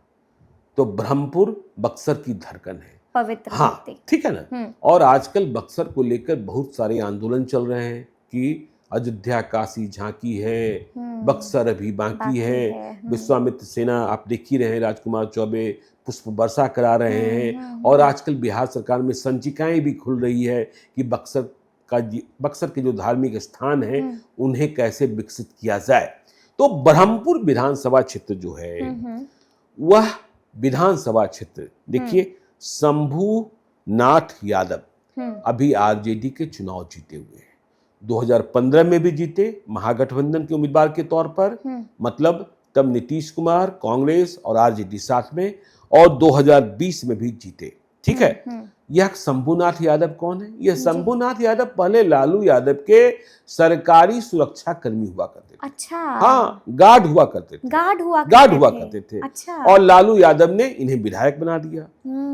तो ब्रह्मपुर बक्सर की धड़कन है, पवित्र हाँ धरती, ठीक है ना। और आजकल बक्सर को लेकर बहुत सारे आंदोलन चल रहे हैं कि अयोध्या काशी झांकी है, बक्सर अभी बाकी है। विश्वामित्र सेना आप देख ही रहे हैं, राजकुमार चौबे पुष्प वर्षा करा रहे हैं। और आजकल बिहार सरकार में संचिकाएं भी खुल रही है कि बक्सर के जो धार्मिक स्थान हैं उन्हें कैसे विकसित किया जाए। तो ब्रह्मपुर विधानसभा क्षेत्र जो है वह विधानसभा क्षेत्र, देखिए शंभूनाथ यादव अभी आरजेडी के चुनाव जीते हुए हैं। 2015 में भी जीते महागठबंधन के उम्मीदवार के तौर पर, मतलब तब नीतीश कुमार, कांग्रेस और आरजेडी साथ में, और 2020 में भी जीते, ठीक है। यह शंभूनाथ यादव कौन है? यह शंभूनाथ यादव पहले लालू यादव के सरकारी सुरक्षा कर्मी हुआ करते थे। अच्छा, हाँ, गार्ड हुआ करते थे, गार्ड हुआ करते थे। अच्छा। और लालू यादव ने इन्हें विधायक बना दिया,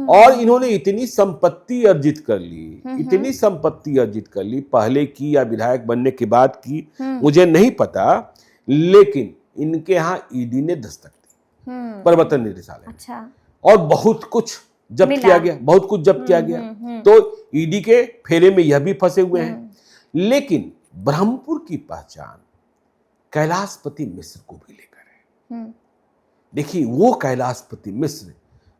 और इन्होंने इतनी संपत्ति अर्जित कर ली, इतनी संपत्ति अर्जित कर ली, पहले की या विधायक बनने के बाद की मुझे नहीं पता, लेकिन इनके यहाँ ईडी ने दस्तक दी, प्रवर्तन निदेशालय। अच्छा। और बहुत कुछ जब्त किया गया, बहुत कुछ जब्त किया गया। तो ईडी के फेरे में यह भी फंसे हुए हैं। लेकिन ब्रह्मपुर की पहचान कैलाशपति मिश्र को भी लेकर है। देखिए वो कैलाशपति मिश्र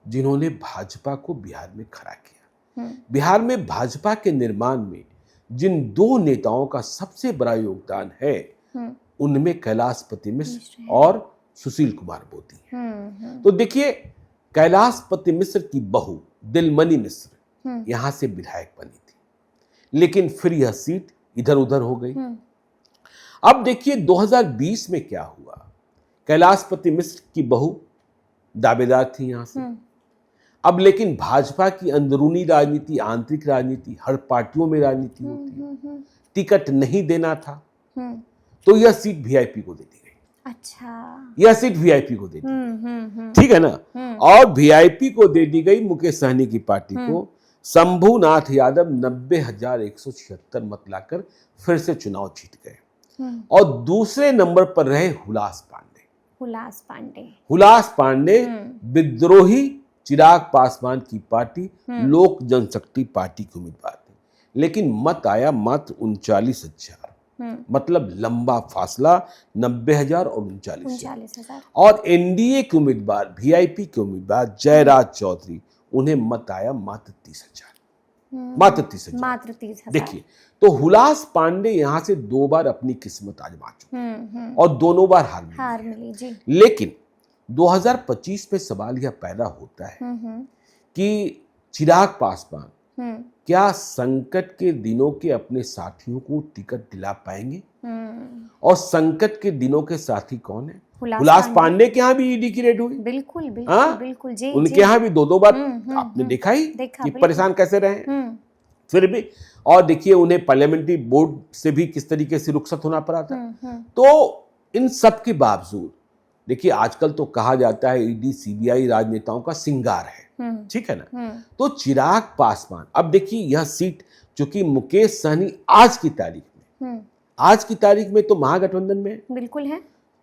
जिन्होंने भाजपा को बिहार में खड़ा किया। बिहार में भाजपा के निर्माण में जिन दो नेताओं का सबसे बड़ा योगदान है उनमें कैलाशपति मिश्र और सुशील कुमार मोदी हैं। तो देखिए कैलाशपति मिश्र की बहू दिलमणि मिश्र यहां से विधायक बनी थी, लेकिन फिर यह सीट इधर उधर हो गई। अब देखिए 2020 में क्या हुआ। कैलाशपति मिश्र की बहू दावेदार थी यहां से। अब लेकिन भाजपा की अंदरूनी राजनीति, आंतरिक राजनीति, हर पार्टियों में राजनीति होती है, टिकट नहीं देना था तो यह सीट वीआईपी को दे दी गई। अच्छा, यह सीट वीआईपी को दे दी, ठीक है ना। और वीआईपी को दे दी गई मुकेश सहनी की पार्टी को। शंभूनाथ यादव 90,176 मत लाकर फिर से चुनाव जीत गए। और दूसरे नंबर पर रहे हुलास पांडे विद्रोही चिराग पासवान की पार्टी लोक जनशक्ति पार्टी के उम्मीदवार थे, लेकिन मत आया मात्र 39,000, मतलब लंबा फासला 90,000 और 39,000। और एनडीए के उम्मीदवार, वीआईपी के उम्मीदवार जयराज चौधरी, उन्हें मत आया मात्र 30,000, मात्र 30,000। देखिए तो हुलास पांडे यहां से 2 बार अपनी किस्मत आजमा चुके और दोनों बार हार मिली जी। लेकिन 2025 में सवाल यह पैदा होता है कि चिराग पासवान क्या संकट के दिनों के अपने साथियों को टिकट दिला पाएंगे? और संकट के दिनों के साथी कौन है? हुलास पांडे के यहाँ भी ईडी की रेड हुई। बिल्कुल बिल्कुल बिल्कुल जी। उनके यहाँ भी 2 बार आपने देखा ही कि परेशान कैसे रहे। फिर भी, और देखिए उन्हें पार्लियामेंट्री बोर्ड से भी किस तरीके से रुखसत होना पड़ा था। तो इन सब के बावजूद देखिए आजकल तो कहा जाता है ईडी सीबीआई राजनेताओं का सिंगार है, ठीक है ना। तो चिराग पासवान, अब देखिए यह सीट चूंकि मुकेश सहनी आज की तारीख में तो महागठबंधन में बिल्कुल है,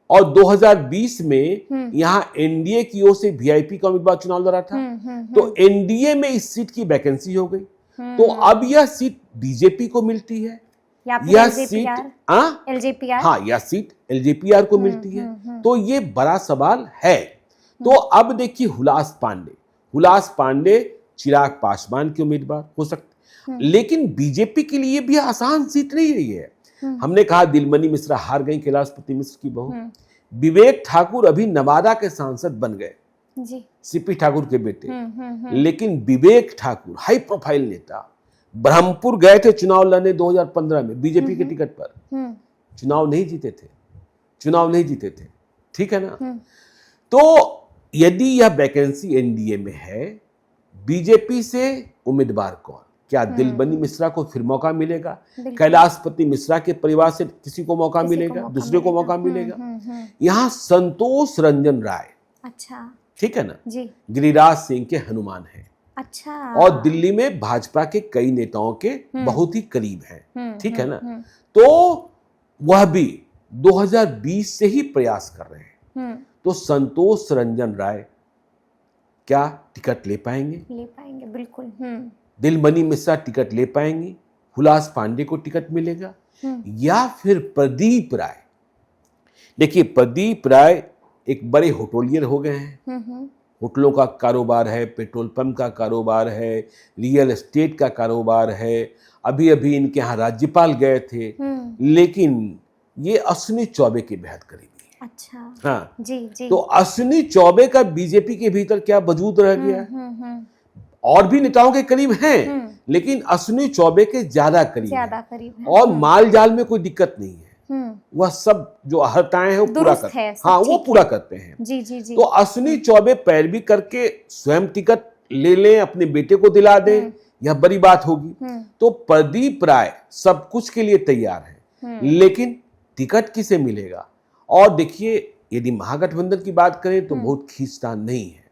और 2020 में यहां एनडीए की ओर से वीआईपी का उम्मीदवार चुनाव लड़ा था। तो एनडीए में इस सीट की वैकेंसी हो गई, तो अब यह सीट बीजेपी को मिलती है, यह सीट एलजेपीआर, हाँ यह सीट एलजेपीआर को मिलती है। तो ये बड़ा सवाल है। तो अब देखिए हुलास पांडे चिराग पासवान के उम्मीदवार हो सकते, लेकिन बीजेपी के लिए भी आसान सीट नहीं रही है। हमने कहा दिलमणि मिश्रा हार गई कैलाशपति मिश्र की बहू, विवेक ठाकुर अभी नवादा के सांसद बन गए जी, सीपी ठाकुर के बेटे, लेकिन विवेक ठाकुर हाई प्रोफाइल नेता ब्रह्मपुर गए थे चुनाव लड़ने 2015 में बीजेपी के टिकट पर, चुनाव नहीं जीते थे, ठीक है ना। तो यदि यह वैकेंसी एनडीए में है, बीजेपी से उम्मीदवार कौन, क्या दिलमणि मिश्रा को फिर मौका मिलेगा, कैलाशपति मिश्रा के परिवार से किसी को मौका मिलेगा, दूसरे को मौका मिलेगा। यहाँ संतोष रंजन राय, अच्छा ठीक है ना जी, गिरिराज सिंह के हनुमान है, अच्छा, और दिल्ली में भाजपा के कई नेताओं के बहुत ही करीब हैं, ठीक है ना। तो वह भी 2020 से ही प्रयास कर रहे हैं। तो संतोष रंजन राय क्या टिकट ले पाएंगे बिल्कुल। दिलमणि मिश्रा टिकट ले पाएंगे, हुलास पांडे को टिकट मिलेगा, या फिर प्रदीप राय। देखिए प्रदीप राय एक बड़े होटलियर हो गए हैं, होटलों का कारोबार है, पेट्रोल पंप का कारोबार है, रियल एस्टेट का कारोबार है, अभी इनके यहाँ राज्यपाल गए थे, लेकिन ये अश्विनी चौबे के बेहद करीबी है। अच्छा हाँ जी। तो अश्विनी चौबे का बीजेपी के भीतर क्या वजूद रह गया है, और भी नेताओं के करीब हैं, लेकिन अश्विनी चौबे के ज्यादा करीब है। और माल जाल में कोई दिक्कत नहीं है, वह सब जो अहर्ताएं हैं वो पूरा करते हैं, हाँ वो पूरा करते हैं जी। तो अश्विनी चौबे पैरवी करके स्वयं टिकट ले लें, अपने बेटे को दिला दें, यह बड़ी बात होगी। तो प्रदीप राय सब कुछ के लिए तैयार है, लेकिन टिकट किसे मिलेगा। और देखिए यदि महागठबंधन की बात करें तो बहुत खींचतान नहीं है,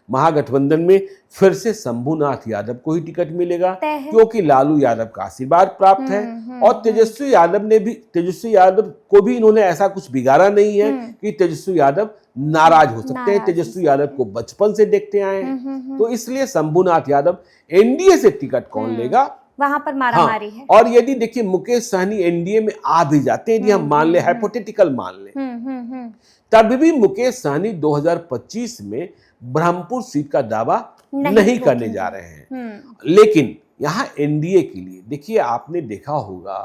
महागठबंधन में फिर से शंभुनाथ यादव को ही टिकट मिलेगा, क्योंकि लालू यादव का आशीर्वाद प्राप्त है, और तेजस्वी यादव को भी इन्होंने ऐसा कुछ बिगाड़ा नहीं है कि तेजस्वी यादव नाराज हो सकते हैं। तेजस्वी यादव को बचपन से देखते आए हैं, तो इसलिए शंभुनाथ यादव, एनडीए से टिकट कौन लेगा वहां पर मारामारी है। और यदि देखिए मुकेश सहनी एनडीए में आ भी जाते हैं, यदि हम मान ले, हाइपोथेटिकल मान ले, तब भी मुकेश सहनी 2025 में ब्रह्मपुर सीट का दावा नहीं करने जा रहे हैं। लेकिन यहाँ एनडीए के लिए देखिए, आपने देखा होगा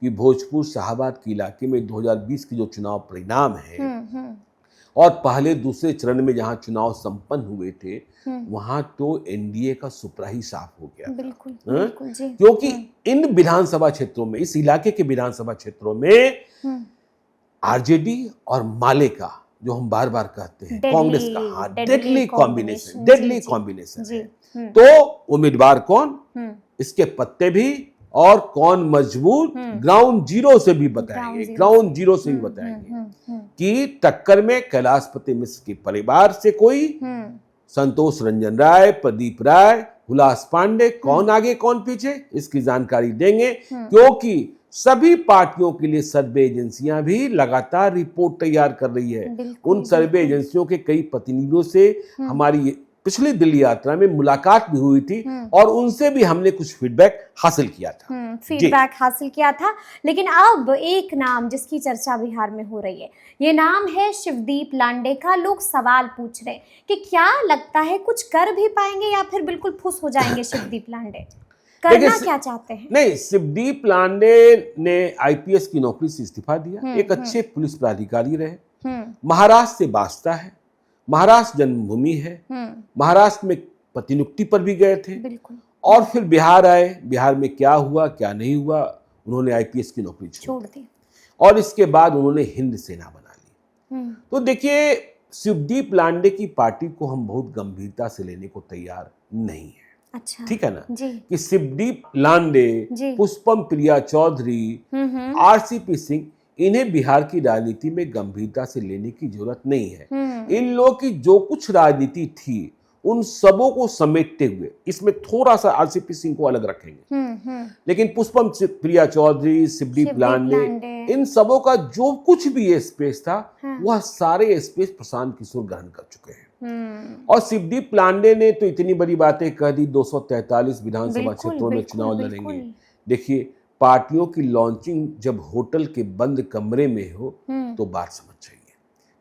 कि भोजपुर शाहबाद के इलाके में 2020 के जो चुनाव परिणाम है, और पहले दूसरे चरण में जहां चुनाव संपन्न हुए थे, वहां तो एनडीए का सुपरा ही साफ हो गया। बिल्कुल जी। क्योंकि इन विधानसभा क्षेत्रों में, इस इलाके के विधानसभा क्षेत्रों में आरजेडी और माले का, जो हम बार बार कहते हैं, कांग्रेस का डेडली कॉम्बिनेशन है। तो उम्मीदवार कौन, इसके पत्ते भी, और कौन मजबूत, ग्राउंड जीरो से भी बताएंगे कि टक्कर में कैलाशपति मिश्र के परिवार से कोई, संतोष रंजन राय, प्रदीप राय, हुलास पांडे, कौन आगे कौन पीछे, इसकी जानकारी देंगे। क्योंकि सभी पार्टियों के लिए सर्वे एजेंसियां भी लगातार रिपोर्ट तैयार कर रही है। उन सर्वे एजेंसियों के कई प्रतिनिधियों से हमारी पिछली दिल्ली यात्रा में मुलाकात भी हुई थी, और उनसे भी हमने कुछ फीडबैक हासिल किया था। लेकिन अब एक नाम जिसकी चर्चा बिहार में हो रही है, ये नाम है शिवदीप लांडे का। लोग सवाल पूछ रहे कि क्या लगता है कुछ कर भी पाएंगे या फिर बिल्कुल फुस हो जाएंगे शिवदीप लांडे, करना क्या चाहते हैं? नहीं, शिवदीप लांडे ने आईपीएस की नौकरी से इस्तीफा दिया, एक अच्छे पुलिस पदाधिकारी रहे, महाराष्ट्र से वास्ता है, महाराष्ट्र जन्मभूमि है, महाराष्ट्र में प्रतिनियुक्ति पर भी गए थे, और फिर बिहार आए। बिहार में क्या हुआ क्या नहीं हुआ, उन्होंने आईपीएस की नौकरी छोड़ दी, और इसके बाद उन्होंने हिंद सेना बना ली। तो देखिए, शिवदीप लांडे की पार्टी को हम बहुत गंभीरता से लेने को तैयार नहीं है। अच्छा। ठीक है ना, जी। कि शिवदीप लांडे, जी। पुष्पम प्रिया चौधरी, आरसीपी सिंह, इन्हें बिहार की राजनीति में गंभीरता से लेने की जरूरत नहीं है। इन लोगों की जो कुछ राजनीति थी उन सबों को समेटते हुए, इसमें थोड़ा सा आरसीपी सिंह को अलग रखेंगे, लेकिन पुष्पम प्रिया चौधरी, शिवदीप लांडे, इन सबों का जो कुछ भी स्पेस था वह सारे स्पेस प्रशांत किशोर ग्रहण कर चुके हैं। और शिवदीप लांडे ने तो इतनी बड़ी बातें कह दी, 243 विधानसभा क्षेत्रों में चुनाव लड़ेंगे। देखिए, पार्टियों की लॉन्चिंग जब होटल के बंद कमरे में हो तो बात समझ जाइए।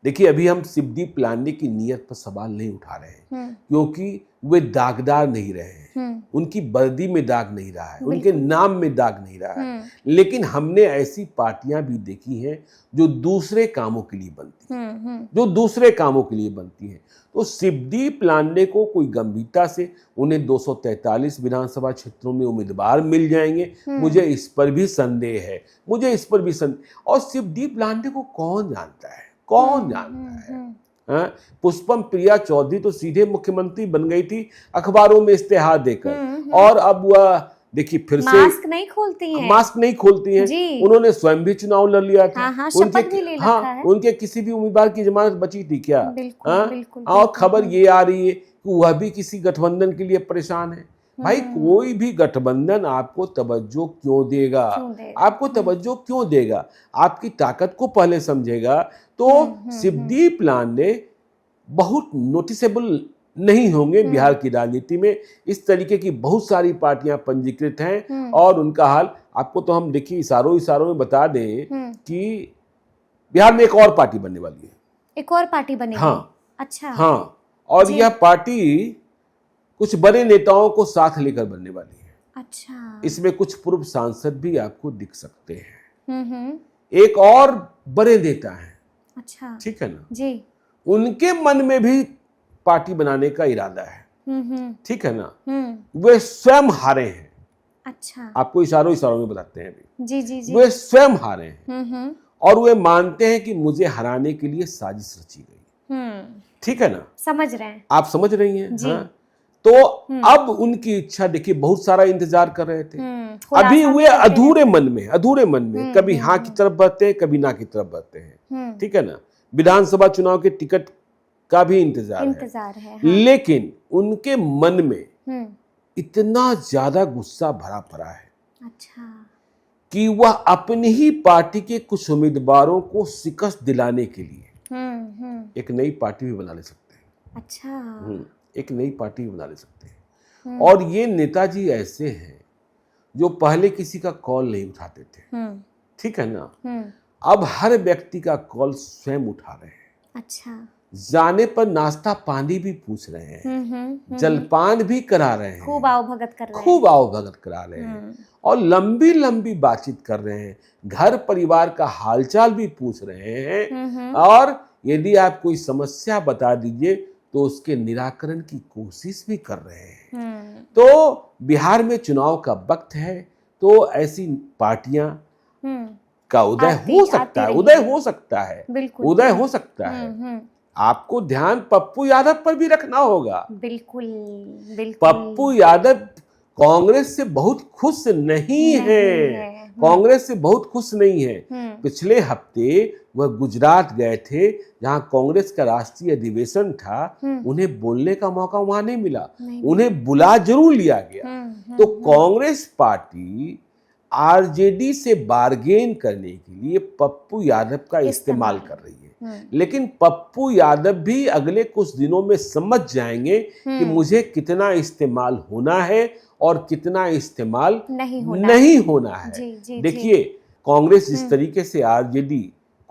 देखिए, अभी हम शिवदीप लांडे की नीयत पर सवाल नहीं उठा रहे हैं, क्योंकि वे दागदार नहीं रहे हैं, उनकी वर्दी में दाग नहीं रहा है, उनके नाम में दाग नहीं रहा है। लेकिन हमने ऐसी पार्टियां भी देखी हैं जो दूसरे कामों के लिए बनती हैं, जो दूसरे कामों के लिए बनती हैं। तो शिवदीप लांडे को कोई गंभीरता से उन्हें 243 विधानसभा क्षेत्रों में उम्मीदवार मिल जाएंगे, मुझे इस पर भी संदेह है, मुझे इस पर भी संदेह। और शिवदीप लांडे को कौन जानता है, कौन जानता है? पुष्पम प्रिया चौधरी तो सीधे मुख्यमंत्री बन गई थी अखबारों में इस्तेहार देकर, और अब वह देखिए फिर से मास्क नहीं खोलती हैं। उन्होंने स्वयं भी चुनाव लड़ लिया था। हाँ, शपथ भी ले रखा है। उनके किसी भी उम्मीदवार की जमानत बची थी क्या? बिल्कुल। और खबर ये आ रही है कि वह भी किसी गठबंधन के लिए परेशान है। भाई, कोई भी गठबंधन आपको तवज्जो क्यों देगा? आपको तवज्जो क्यों देगा? आपकी ताकत को पहले समझेगा। तो शिवदीप लांडे बहुत नोटिसेबल नहीं होंगे बिहार की राजनीति में। इस तरीके की बहुत सारी पार्टियां पंजीकृत हैं और उनका हाल आपको तो हम देखिए इशारों में बता दें कि बिहार में एक और पार्टी बनने वाली है। एक और पार्टी बनेगी? हाँ। अच्छा। हाँ, और यह पार्टी कुछ बड़े नेताओं को साथ लेकर बनने वाली है। अच्छा। इसमें कुछ पूर्व सांसद भी आपको दिख सकते हैं। एक और बड़े नेता हैं। अच्छा। ठीक है ना जी, उनके मन में भी पार्टी बनाने का इरादा है। ठीक है ना, वे स्वयं हारे हैं। अच्छा। आपको इशारों में बताते हैं अभी। जी। वे स्वयं हारे हैं और वे मानते हैं कि मुझे हराने के लिए साजिश रची गई। ठीक है ना, समझ रहे हैं आप, समझ रही हैं? हाँ? तो अब उनकी इच्छा देखिए, बहुत सारा इंतजार कर रहे थे, अभी वे अधूरे मन में कभी हाँ की तरफ बढ़ते हैं, कभी ना की तरफ बढ़ते हैं। ठीक है ना, विधानसभा चुनाव के टिकट का भी इंतजार है। हाँ। लेकिन उनके मन में इतना ज्यादा गुस्सा भरा पड़ा है। अच्छा। कि वह अपनी ही पार्टी के कुछ उम्मीदवारों को शिकस्त दिलाने के लिए एक नई पार्टी भी बना ले सकते हैं। अच्छा। एक नई पार्टी भी बना ले सकते हैं। और ये नेताजी ऐसे हैं जो पहले किसी का कॉल नहीं उठाते थे। ठीक है ना, अब हर व्यक्ति का कॉल स्वयं उठा रहे हैं। अच्छा। जाने पर नाश्ता पानी भी पूछ रहे हैं, जलपान भी करा रहे हैं, खूब आवभगत करा रहे हैं और लंबी लंबी बातचीत कर रहे हैं, घर परिवार का हालचाल भी पूछ रहे हैं और यदि आप कोई समस्या बता दीजिए तो उसके निराकरण की कोशिश भी कर रहे हैं। तो बिहार में चुनाव का वक्त है, तो ऐसी पार्टियां का उदय हो सकता है, उदय हो सकता है। आपको ध्यान पप्पू यादव पर भी रखना होगा। बिल्कुल। पप्पू यादव कांग्रेस से बहुत खुश नहीं है। कांग्रेस से बहुत खुश नहीं है। पिछले हफ्ते वह गुजरात गए थे जहां कांग्रेस का राष्ट्रीय अधिवेशन था, उन्हें बोलने का मौका वहां नहीं मिला, उन्हें बुला जरूर लिया गया। तो कांग्रेस पार्टी आरजेडी से बार्गेन करने के लिए पप्पू यादव का इस्तेमाल कर रही है। लेकिन पप्पू यादव भी अगले कुछ दिनों में समझ जाएंगे कि मुझे कितना इस्तेमाल होना है और कितना इस्तेमाल नहीं होना है। देखिए, कांग्रेस जिस तरीके से आरजेडी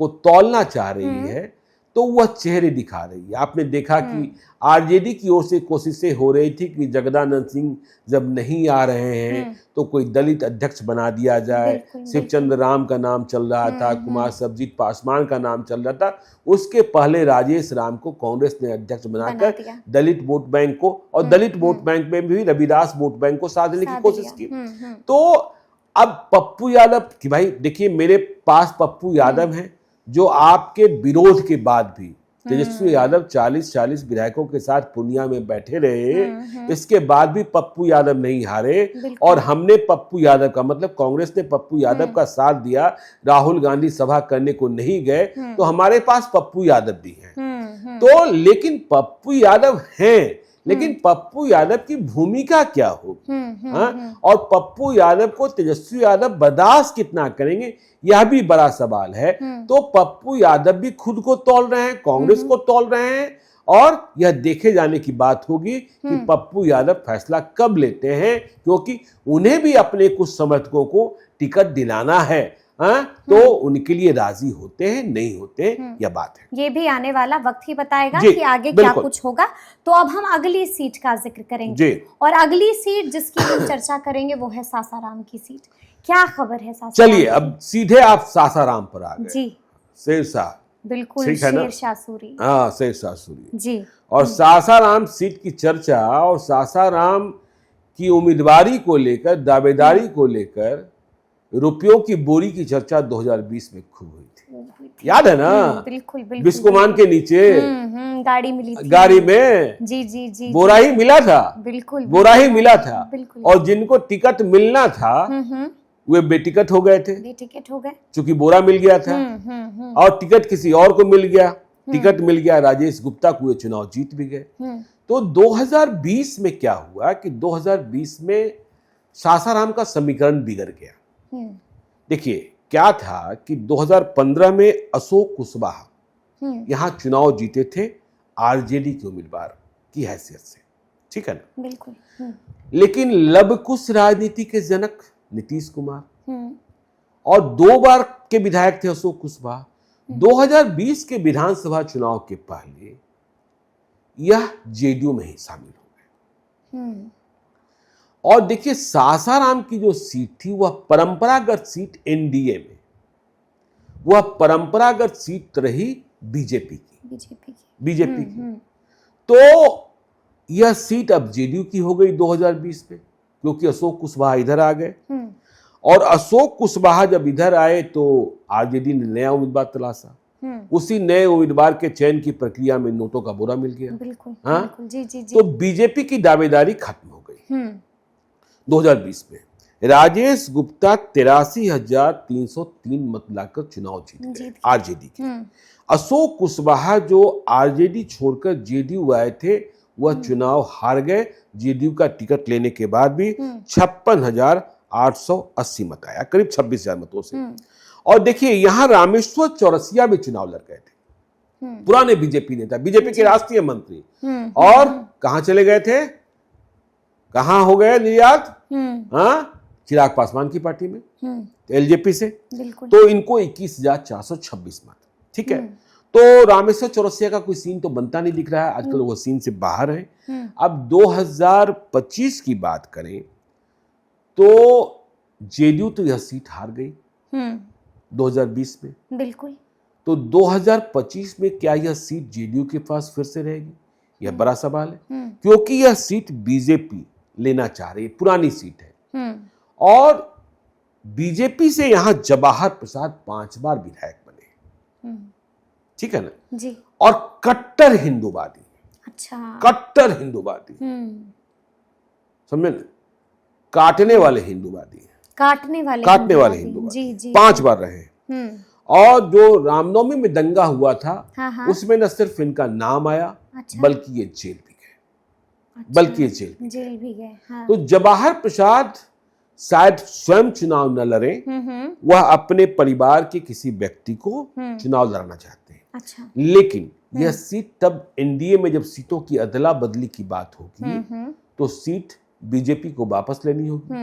को तौलना चाह रही है तो वह चेहरे दिखा रही है। आपने देखा कि आरजेडी की ओर से कोशिशें हो रही थी कि जगदानंद सिंह जब नहीं आ रहे हैं तो कोई दलित अध्यक्ष बना दिया जाए। शिवचंद्र राम का नाम चल रहा था, कुमार सर्वजीत पासवान का नाम चल रहा था। उसके पहले राजेश राम को कांग्रेस ने अध्यक्ष बनाकर दलित वोट बैंक को, और दलित वोट बैंक में भी रविदास वोट बैंक को साधने की कोशिश की। तो अब पप्पू यादव की, भाई देखिए, मेरे पास पप्पू यादव हैं जो आपके विरोध के बाद भी तेजस्वी यादव 40-40 विधायकों के साथ पूर्णिया में बैठे रहे, इसके बाद भी पप्पू यादव नहीं हारे। और हमने पप्पू यादव का मतलब कांग्रेस ने पप्पू यादव का साथ दिया, राहुल गांधी सभा करने को नहीं गए, तो हमारे पास पप्पू यादव भी हैं। तो लेकिन पप्पू यादव हैं, लेकिन पप्पू यादव की भूमिका क्या होगी, और पप्पू यादव को तेजस्वी यादव बर्दाश्त कितना करेंगे, यह भी बड़ा सवाल है। तो पप्पू यादव भी खुद को तौल रहे हैं, कांग्रेस को तौल रहे हैं, और यह देखे जाने की बात होगी कि पप्पू यादव फैसला कब लेते हैं, क्योंकि उन्हें भी अपने कुछ समर्थकों को टिकट दिलाना है। तो उनके लिए राजी होते हैं नहीं होते हैं, यह बात है। ये भी आने वाला वक्त ही बताएगा कि आगे क्या कुछ होगा। तो अब हम अगली सीट का जिक्र करेंगे, और अगली सीट जिसकी हम चर्चा करेंगे वो है सासाराम की सीट। क्या खबर है सासाराम? चलिए अब सीधे आप सासाराम पर आ गए जी। शेरशाह, बिल्कुल शेरशाह सूरी, हाँ शेरशाह सूरी जी। और सासाराम सीट की चर्चा और सासाराम की उम्मीदवारी को लेकर, दावेदारी को लेकर रुपयों की बोरी की चर्चा 2020 में खूब हुई थी, याद है ना? बिल्कुल बिल्कुल। बिस्कोमान के नीचे गाड़ी मिली थी, गाड़ी में जी जी जी बोरा ही मिला था, बिल्कुल बोरा ही मिला था, बिल्कुल। और जिनको टिकट मिलना था वे बेटिकट हो गए थे, बेटिकट हो गए, क्योंकि बोरा मिल गया था। और टिकट किसी और को मिल गया, टिकट मिल गया राजेश गुप्ता को, चुनाव जीत भी गए। तो 2020 में क्या हुआ कि 2020 में सासाराम का समीकरण बिगड़ गया। देखिए क्या था कि 2015 में अशोक कुशवाहा यहां चुनाव जीते थे आरजेडी के उम्मीदवार की हैसियत से, ठीक है ना? बिल्कुल। लेकिन लवकुश राजनीति के जनक नीतीश कुमार और 2 बार के विधायक थे अशोक कुशवाहा, 2020 के विधानसभा चुनाव के पहले यह जेडीयू में ही शामिल हो गए। और देखिए सासाराम की जो सीट थी वह परंपरागत सीट एनडीए में, वह परंपरागत सीट रही बीजेपी की। तो यह सीट अब जेडीयू की हो गई 2020 में, क्योंकि अशोक कुशवाहा इधर आ गए। और अशोक कुशवाहा जब इधर आए तो आरजेडी ने नया उम्मीदवार तलाशा, उसी नए उम्मीदवार के चयन की प्रक्रिया में नोटों का बोरा मिल गया। बिल्कुल जी जी जी। तो बीजेपी की दावेदारी खत्म हो गई 2020 में। राजेश गुप्ता 83,303 मत लाकर चुनाव जीत गए आरजेडी के। अशोक कुशवाहा जो आरजेडी छोड़कर जेडीयू आए थे वह चुनाव हार गए। जेडीयू का टिकट लेने के बाद भी 56,880 मत आया, करीब 26,000 मतों से। और देखिए यहां रामेश्वर चौरसिया भी चुनाव लड़ गए थे, पुराने बीजेपी नेता, बीजेपी के राष्ट्रीय मंत्री, और कहां चले गए थे, कहां हो गए निर्यात, चिराग पासवान की पार्टी में, एलजेपी से। तो इनको 21,426 मत, ठीक है। तो रामेश्वर चौरसिया का कोई सीन तो बनता नहीं दिख रहा है, आजकल वो सीन से बाहर है। अब 2025 की बात करें तो जेडीयू तो यह सीट हार गई 2020 में, बिल्कुल। तो 2025 में क्या यह सीट जेडीयू के पास फिर से रहेगी, यह बड़ा सवाल है, क्योंकि यह सीट बीजेपी लेना चाह रही है, पुरानी सीट है। और बीजेपी से यहां जवाहर प्रसाद 5 बार विधायक बने, ठीक है ना जी। और कट्टर हिंदूवादी, अच्छा, कट्टर हिंदूवादी, समझे ना, काटने वाले हिंदूवादी, काटने वाले हिंदूवादी 5 बार रहे। और जो रामनवमी में दंगा हुआ था, उसमें न सिर्फ इनका नाम आया, बल्कि ये जेल भी गए, जेल भी गए। तो जवाहर प्रसाद शायद स्वयं चुनाव न लड़े, वह अपने परिवार के किसी व्यक्ति को चुनाव लड़ना चाहते हैं। अच्छा। लेकिन यह सीट तब एनडीए में जब सीटों की अदला बदली की बात होगी तो सीट बीजेपी को वापस लेनी होगी।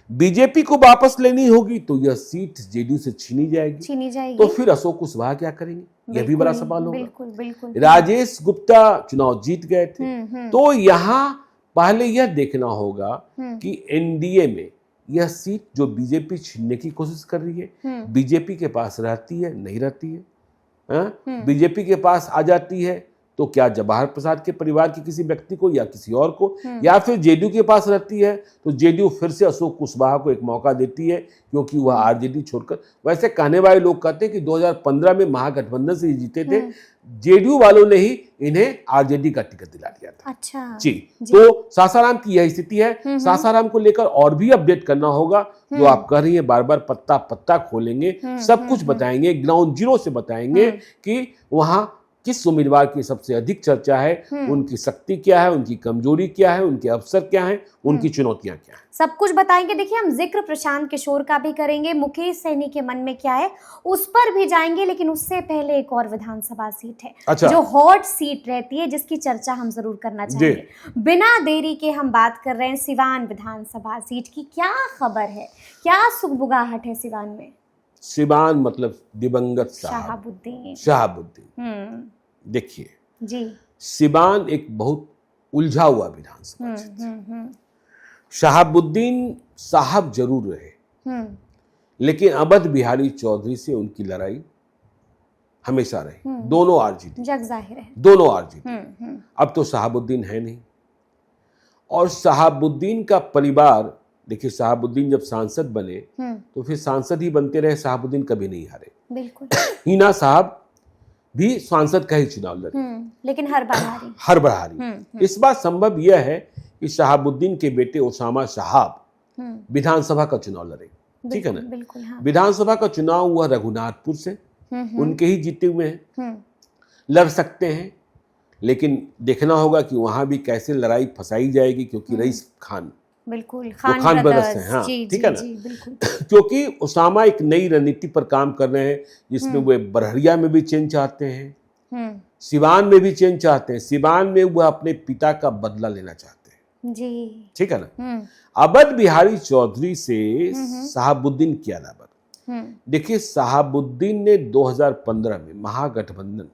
बीजेपी को वापस लेनी होगी तो यह सीट जेडीयू से छीनी जाएगी। तो फिर अशोक कुशवाहा क्या करेंगे, यह भी बड़ा सवाल होगा। बिल्कुल। राजेश गुप्ता चुनाव जीत गए थे। तो यहाँ पहले यह देखना होगा कि एनडीए में यह सीट जो बीजेपी छीनने की कोशिश कर रही है, बीजेपी के पास रहती है नहीं रहती है, बीजेपी के पास आ जाती है तो क्या जवाहर प्रसाद के परिवार के किसी व्यक्ति को या किसी और को, या फिर जेडीयू के पास रहती है तो जेडीयू फिर से अशोक कुशवाहा को एक मौका देती है क्योंकि वह आरजेडी छोड़कर, वैसे कहने वाले लोग कहते हैं कि 2015 में महागठबंधन से जीते थे, जेडीयू वालों ने ही इन्हें आरजेडी का टिकट दिला दिया था। अच्छा जी, तो सासाराम की यह स्थिति है। सासाराम को लेकर और भी अपडेट करना होगा, जो आप कह रही हैं, बार बार पत्ता पत्ता खोलेंगे, सब कुछ बताएंगे, ग्राउंड जीरो से बताएंगे कि वहां किस उम्मीदवार की सबसे अधिक चर्चा है, उनकी शक्ति क्या है, उनकी कमजोरी क्या है, उनके अवसर क्या है, उनकी चुनौतियां क्या है, सब कुछ बताएंगे। देखिए, हम जिक्र प्रशांत किशोर का भी करेंगे, मुकेश सहनी के मन में क्या है उस पर भी जाएंगे, लेकिन उससे पहले एक और विधानसभा सीट है। अच्छा। जो हॉट सीट रहती है, जिसकी चर्चा हम जरूर करना चाहेंगे। बिना देरी के हम बात कर रहे हैं सिवान विधानसभा सीट की। क्या खबर है, क्या सुगबुगाहट है सिवान में? सिवान मतलब दिवंगत शहाबुद्दीन। देखिए जी, सिवान एक बहुत उलझा हुआ विधानसभा क्षेत्र है। शहाबुद्दीन साहब जरूर रहे, लेकिन अवध बिहारी चौधरी से उनकी लड़ाई हमेशा रही। दोनों आरजेडी, जग जाहिर है, दोनों आरजेडी। अब तो शहाबुद्दीन है नहीं, और शहाबुद्दीन का परिवार, देखिए शहाबुद्दीन जब सांसद बने तो फिर सांसद ही बनते रहे, शहाबुद्दीन कभी नहीं हारे। बिल्कुल। हिना साहब भी सांसद का ही चुनाव लड़े, लेकिन हर बार हारी। इस बार संभव यह है कि शहाबुद्दीन के बेटे ओसामा साहब विधानसभा का चुनाव लड़े, ठीक है ना? बिल्कुल, हाँ। विधानसभा का चुनाव हुआ रघुनाथपुर से, उनके ही जीते हुए हैं, लड़ सकते हैं, लेकिन देखना होगा कि वहां भी कैसे लड़ाई फंसाई जाएगी, क्योंकि रईस खान, बिल्कुल, खान ब्रदर्स हैं, हाँ, ठीक है ना? क्योंकि ओसामा एक नई रणनीति पर काम कर रहे हैं, जिसमें वे बरहरिया में भी चेंज चाहते हैं, सिवान में भी चेंज चाहते हैं। सिवान में वह अपने पिता का बदला लेना चाहते हैं, जी, ठीक है ना? अवध बिहारी चौधरी से शहाबुद्दीन के अलावा, देखिए शहाबुद्दीन ने 2015 में महागठबंधन,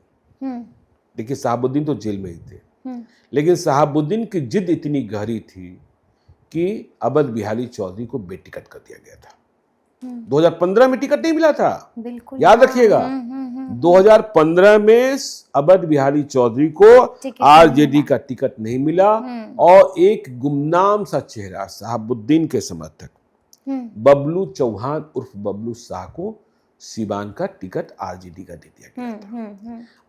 देखिए शहाबुद्दीन तो जेल में ही थे, लेकिन शहाबुद्दीन की जिद इतनी गहरी थी कि अवध बिहारी चौधरी को बेटिकट कर दिया गया था। 2015 में टिकट नहीं मिला था, बिल्कुल, याद रखिएगा। 2015 में अवध बिहारी चौधरी को आरजेडी का टिकट नहीं मिला, और एक गुमनाम सा चेहरा शहाबुद्दीन के समर्थक बबलू चौहान उर्फ बबलू शाह को सिवान का टिकट आरजेडी का दे दिया गया था।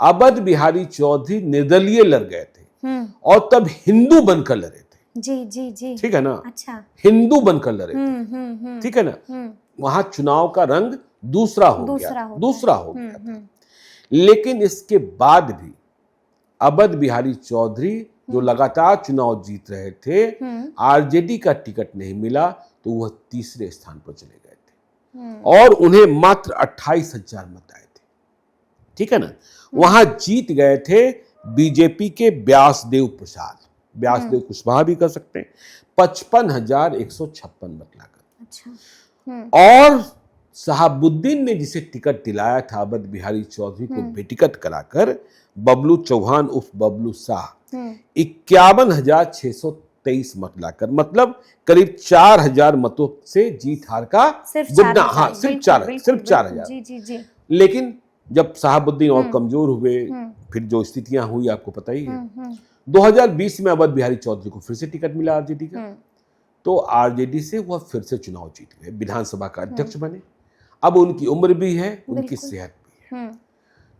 अवध बिहारी चौधरी निर्दलीय लड़ गए थे, और तब हिंदू बनकर लड़े थे। जी जी जी, ठीक है ना? अच्छा, हिंदू बनकर लड़े थे, ठीक है ना? वहां चुनाव का रंग दूसरा हो गया था। लेकिन इसके बाद भी अवध बिहारी चौधरी, जो लगातार चुनाव जीत रहे थे, आरजेडी का टिकट नहीं मिला तो वह तीसरे स्थान पर चले गए थे, और उन्हें मात्र 28,000 मत आए थे, ठीक है ना? वहां जीत गए थे बीजेपी के व्यासदेव प्रसाद, व्यासदेव कुशवाहा भी कर सकते हैं, 55,156 मत लाकर। अच्छा। और शहाबुद्दीन ने जिसे टिकट दिलाया था अवध बिहारी चौधरी को बेटिकट कराकर, बबलू चौहान उर्फ बबलू शाह, 51,623 मत लाकर, मतलब करीब 4,000 मतों से जीत हार का गुड्डा। हाँ, सिर्फ 4,000। जी जी जी। लेकिन जब शहाबुद्दीन और कमजोर हुए, फिर जो स्थितियां हुई आपको पता ही है। 2020 में अवध बिहारी चौधरी को फिर से टिकट मिला आरजेडी का, तो आरजेडी से वह फिर से चुनाव जीत गए, विधानसभा का अध्यक्ष बने। अब उनकी उम्र भी है, उनकी सेहत भी है,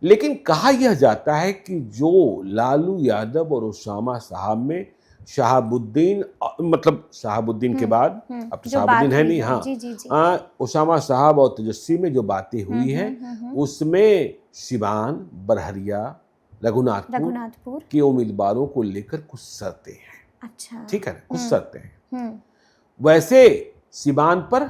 लेकिन कहा यह जाता है कि जो लालू यादव और ओसामा साहब में शहाबुद्दीन, मतलब शहाबुद्दीन के बाद, अब तो शहाबुद्दीन है नहीं, हाँ, ओसामा साहब और तेजस्वी में जो बातें हुई हैं, उसमें सिवान, बरहरिया, रघुनाथपुर के उम्मीदवारों को लेकर कुछ शर्तें हैं। अच्छा, ठीक है ना? कुछ शर्तें हैं। वैसे सिवान पर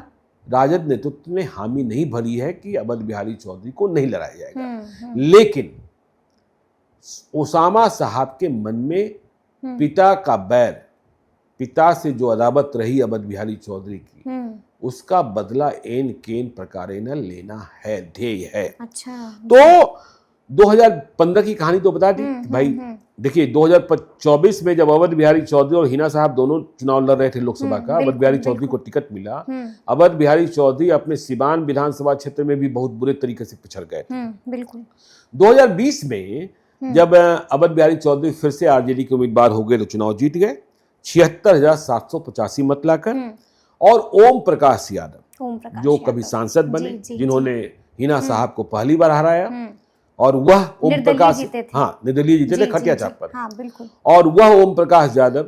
राजद नेतृत्व ने हामी नहीं भरी है कि अवध बिहारी चौधरी को नहीं लड़ाया जाएगा, लेकिन ओसामा साहब के मन में पिता का बैर, पिता से जो अदावत रही अवध बिहारी चौधरी की, उसका बदला एन केन प्रकारेण लेना है, ध्येय है। अच्छा। तो 2015 की कहानी तो बता दी भाई। देखिए 2024 में जब अवध बिहारी चौधरी और हिना साहब दोनों चुनाव लड़ रहे थे लोकसभा का, अवध बिहारी चौधरी को टिकट मिला। अवध बिहारी चौधरी अपने सिवान विधानसभा क्षेत्र में भी बहुत बुरे तरीके से पिछड़ गए थे। बिल्कुल। 2020 में जब अवध बिहारी चौधरी फिर से आरजेडी के उम्मीदवार हो गए तो चुनाव जीत गए 76,785 मत लाकर। और ओम प्रकाश यादव जो कभी सांसद बने, जिन्होंने हिना साहब को पहली बार हराया, और वह ओम प्रकाश, हाँ निर्दलीय जीते थे खटिया चाप पर, हाँ, बिल्कुल। और वह ओम प्रकाश यादव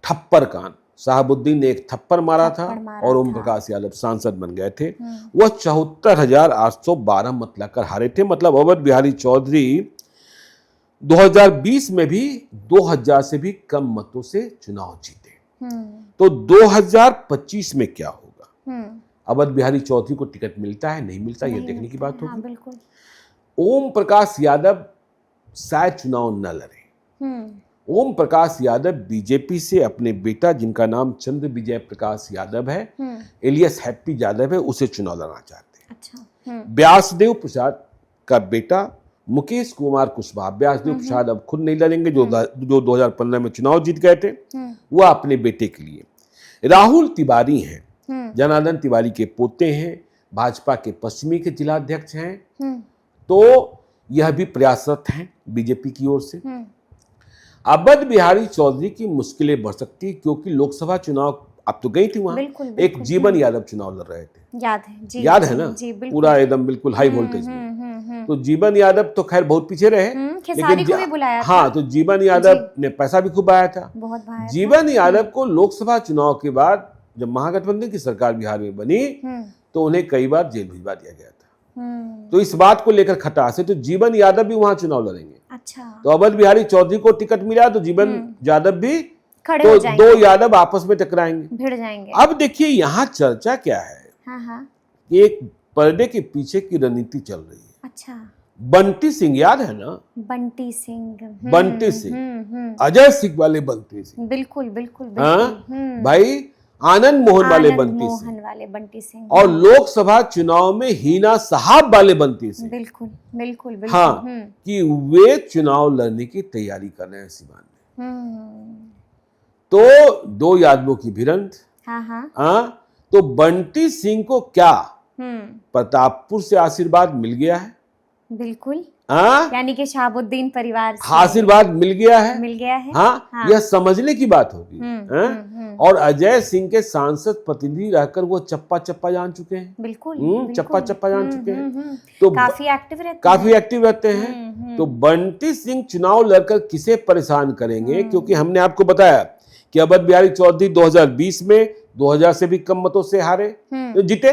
थप्पड़ कान, साहबुद्दीन ने एक थप्पड़ मारा था और ओम प्रकाश यादव सांसद बन गए थे। वह 74,812 मत लाकर हारे थे। मतलब अवध बिहारी चौधरी 2020 में भी 2000 से भी कम मतों से चुनाव जीते। तो 2025 में क्या होगा? अवध बिहारी चौधरी को टिकट मिलता है, नहीं मिलता, यह देखने की बात होगी। बिल्कुल। ओम प्रकाश यादव शायद चुनाव न लड़े। ओम प्रकाश यादव बीजेपी से अपने बेटा, जिनका नाम चंद्र विजय प्रकाश यादव है, एलियस हैप्पी यादव है, उसे चुनाव लड़ना चाहते हैं। अच्छा। व्यासदेव प्रसाद का बेटा मुकेश कुमार कुशवाहा, व्यासदेव प्रसाद अब खुद नहीं लड़ेंगे, जो 2015 में चुनाव जीत गए थे, वह अपने बेटे के लिए। राहुल तिवारी हैं, जनार्दन तिवारी के पोते हैं, भाजपा के पश्चिमी के जिलाध्यक्ष हैं। तो यह भी प्रयासरत हैं बीजेपी की ओर से। अवध बिहारी चौधरी की मुश्किलें बढ़ सकती है, क्योंकि लोकसभा चुनाव अब तो गई थी वहां, एक जीवन यादव चुनाव लड़ रहे थे, याद है जी, याद है ना? पूरा एकदम बिल्कुल हाई वोल्टेज में। तो जीवन यादव तो खैर बहुत पीछे रहे, लेकिन हाँ, तो जीवन यादव ने पैसा भी खूब आया था। जीवन यादव को लोकसभा चुनाव के बाद जब महागठबंधन की सरकार बिहार में बनी, तो उन्हें कई बार जेल भिजवा दिया गया था। तो इस बात को लेकर खटास है, तो जीवन यादव भी वहां चुनाव लड़ेंगे। अच्छा। तो अवध बिहारी चौधरी को टिकट मिला तो जीवन यादव भी खड़े तो हो जाएंगे, 2 यादव आपस में टकराएंगे, भिड़ जाएंगे। अब देखिए यहाँ चर्चा क्या है। हाँ। एक पर्दे के पीछे की रणनीति चल रही है। अच्छा। बंटी सिंह, याद है ना? बंटी सिंह, बंटी सिंह, अजय सिंह वाले बंटी सिंह, बिल्कुल बिल्कुल। हाँ भाई, आनंद मोहन वाले बंटी सिंह, और लोकसभा चुनाव में हिना साहब वाले बंटी सिंह, बिल्कुल बिल्कुल। हाँ, कि वे चुनाव लड़ने की तैयारी कर रहे हैं सीवान में। तो 2 यादवों की भिड़ंत। हाँ, तो बंटी सिंह को क्या प्रतापपुर से आशीर्वाद मिल गया है? बिल्कुल। हाँ, यानी कि शहाबुद्दीन परिवार से आशीर्वाद मिल गया है। हाँ, यह समझने की बात होगी। और अजय सिंह के सांसद प्रतिनिधि रहकर वो चप्पा जान चुके हैं। बिल्कुल, चप्पा जान चुके हैं, तो काफी एक्टिव रहते हैं। तो बंटी सिंह चुनाव लड़कर किसे परेशान करेंगे? क्योंकि हमने आपको बताया कि अवध बिहारी चौधरी 2020 में 2000 से भी कम मतों से हारे, तो जीते,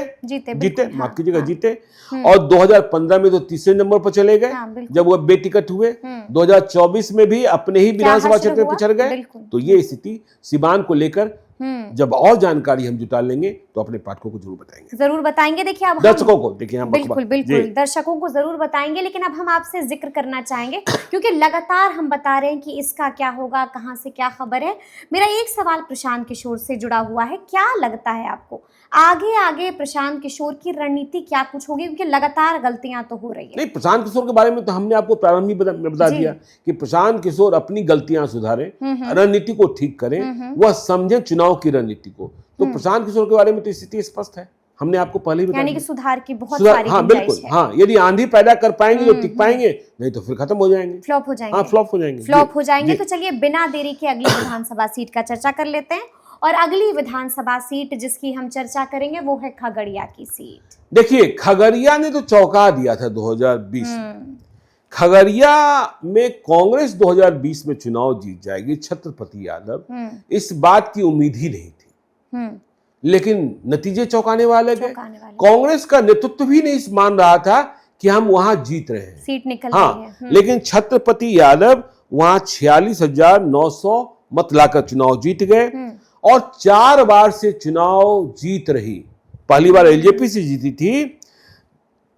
माफ कीजिएगा, जीते। और 2015 में तो तीसरे नंबर पर चले गए, जब वो बेटिकट हुए। 2024 में भी अपने ही विधानसभा क्षेत्र में पिछड़ गए। तो ये स्थिति सीवान को लेकर जब और जानकारी हम जुटा लेंगे तो अपने पाठकों को जरूर बताएंगे। देखिए, अब दर्शकों को देखिए, हम बिल्कुल दर्शकों को जरूर बताएंगे। लेकिन अब हम आपसे जिक्र करना चाहेंगे, क्योंकि लगातार हम बता रहे हैं कि इसका क्या होगा, कहां से क्या खबर है। मेरा एक सवाल प्रशांत किशोर से जुड़ा हुआ है, क्या लगता है आपको आगे प्रशांत किशोर की रणनीति क्या कुछ होगी? क्योंकि लगातार गलतियां तो हो रही है। नहीं, प्रशांत किशोर के बारे में तो हमने आपको प्रारंभ में बता दिया कि प्रशांत किशोर अपनी गलतियां सुधारें, रणनीति को ठीक करें, वह समझें चुनाव की रणनीति को। तो प्रशांत किशोर के बारे में तो स्थिति स्पष्ट है, हमने आपको पहले ही बताया, यानी कि सुधार की बहुत सारी हाँ बिल्कुल, हाँ, यदि आंधी पैदा कर पाएंगे तो टिक पाएंगे, नहीं तो फिर खत्म हो जाएंगे, फ्लॉप हो जाएंगे। तो चलिए बिना देरी के अगली विधानसभा सीट का चर्चा कर लेते हैं। और अगली विधानसभा सीट जिसकी हम चर्चा करेंगे वो है खगड़िया की सीट। देखिए, खगड़िया ने तो चौंका दिया था 2020 में। खगड़िया में कांग्रेस 2020 में चुनाव जीत जाएगी, छत्रपति यादव, इस बात की उम्मीद ही नहीं थी। लेकिन नतीजे चौंकाने वाले गए। कांग्रेस का नेतृत्व भी नहीं मान रहा था कि हम वहां जीत रहे हैं, सीट निकल रही है। लेकिन छत्रपति यादव वहां 46,900 मत लाकर चुनाव जीत गए और 4 बार से चुनाव जीत रही। पहली बार एलजेपी से जीती थी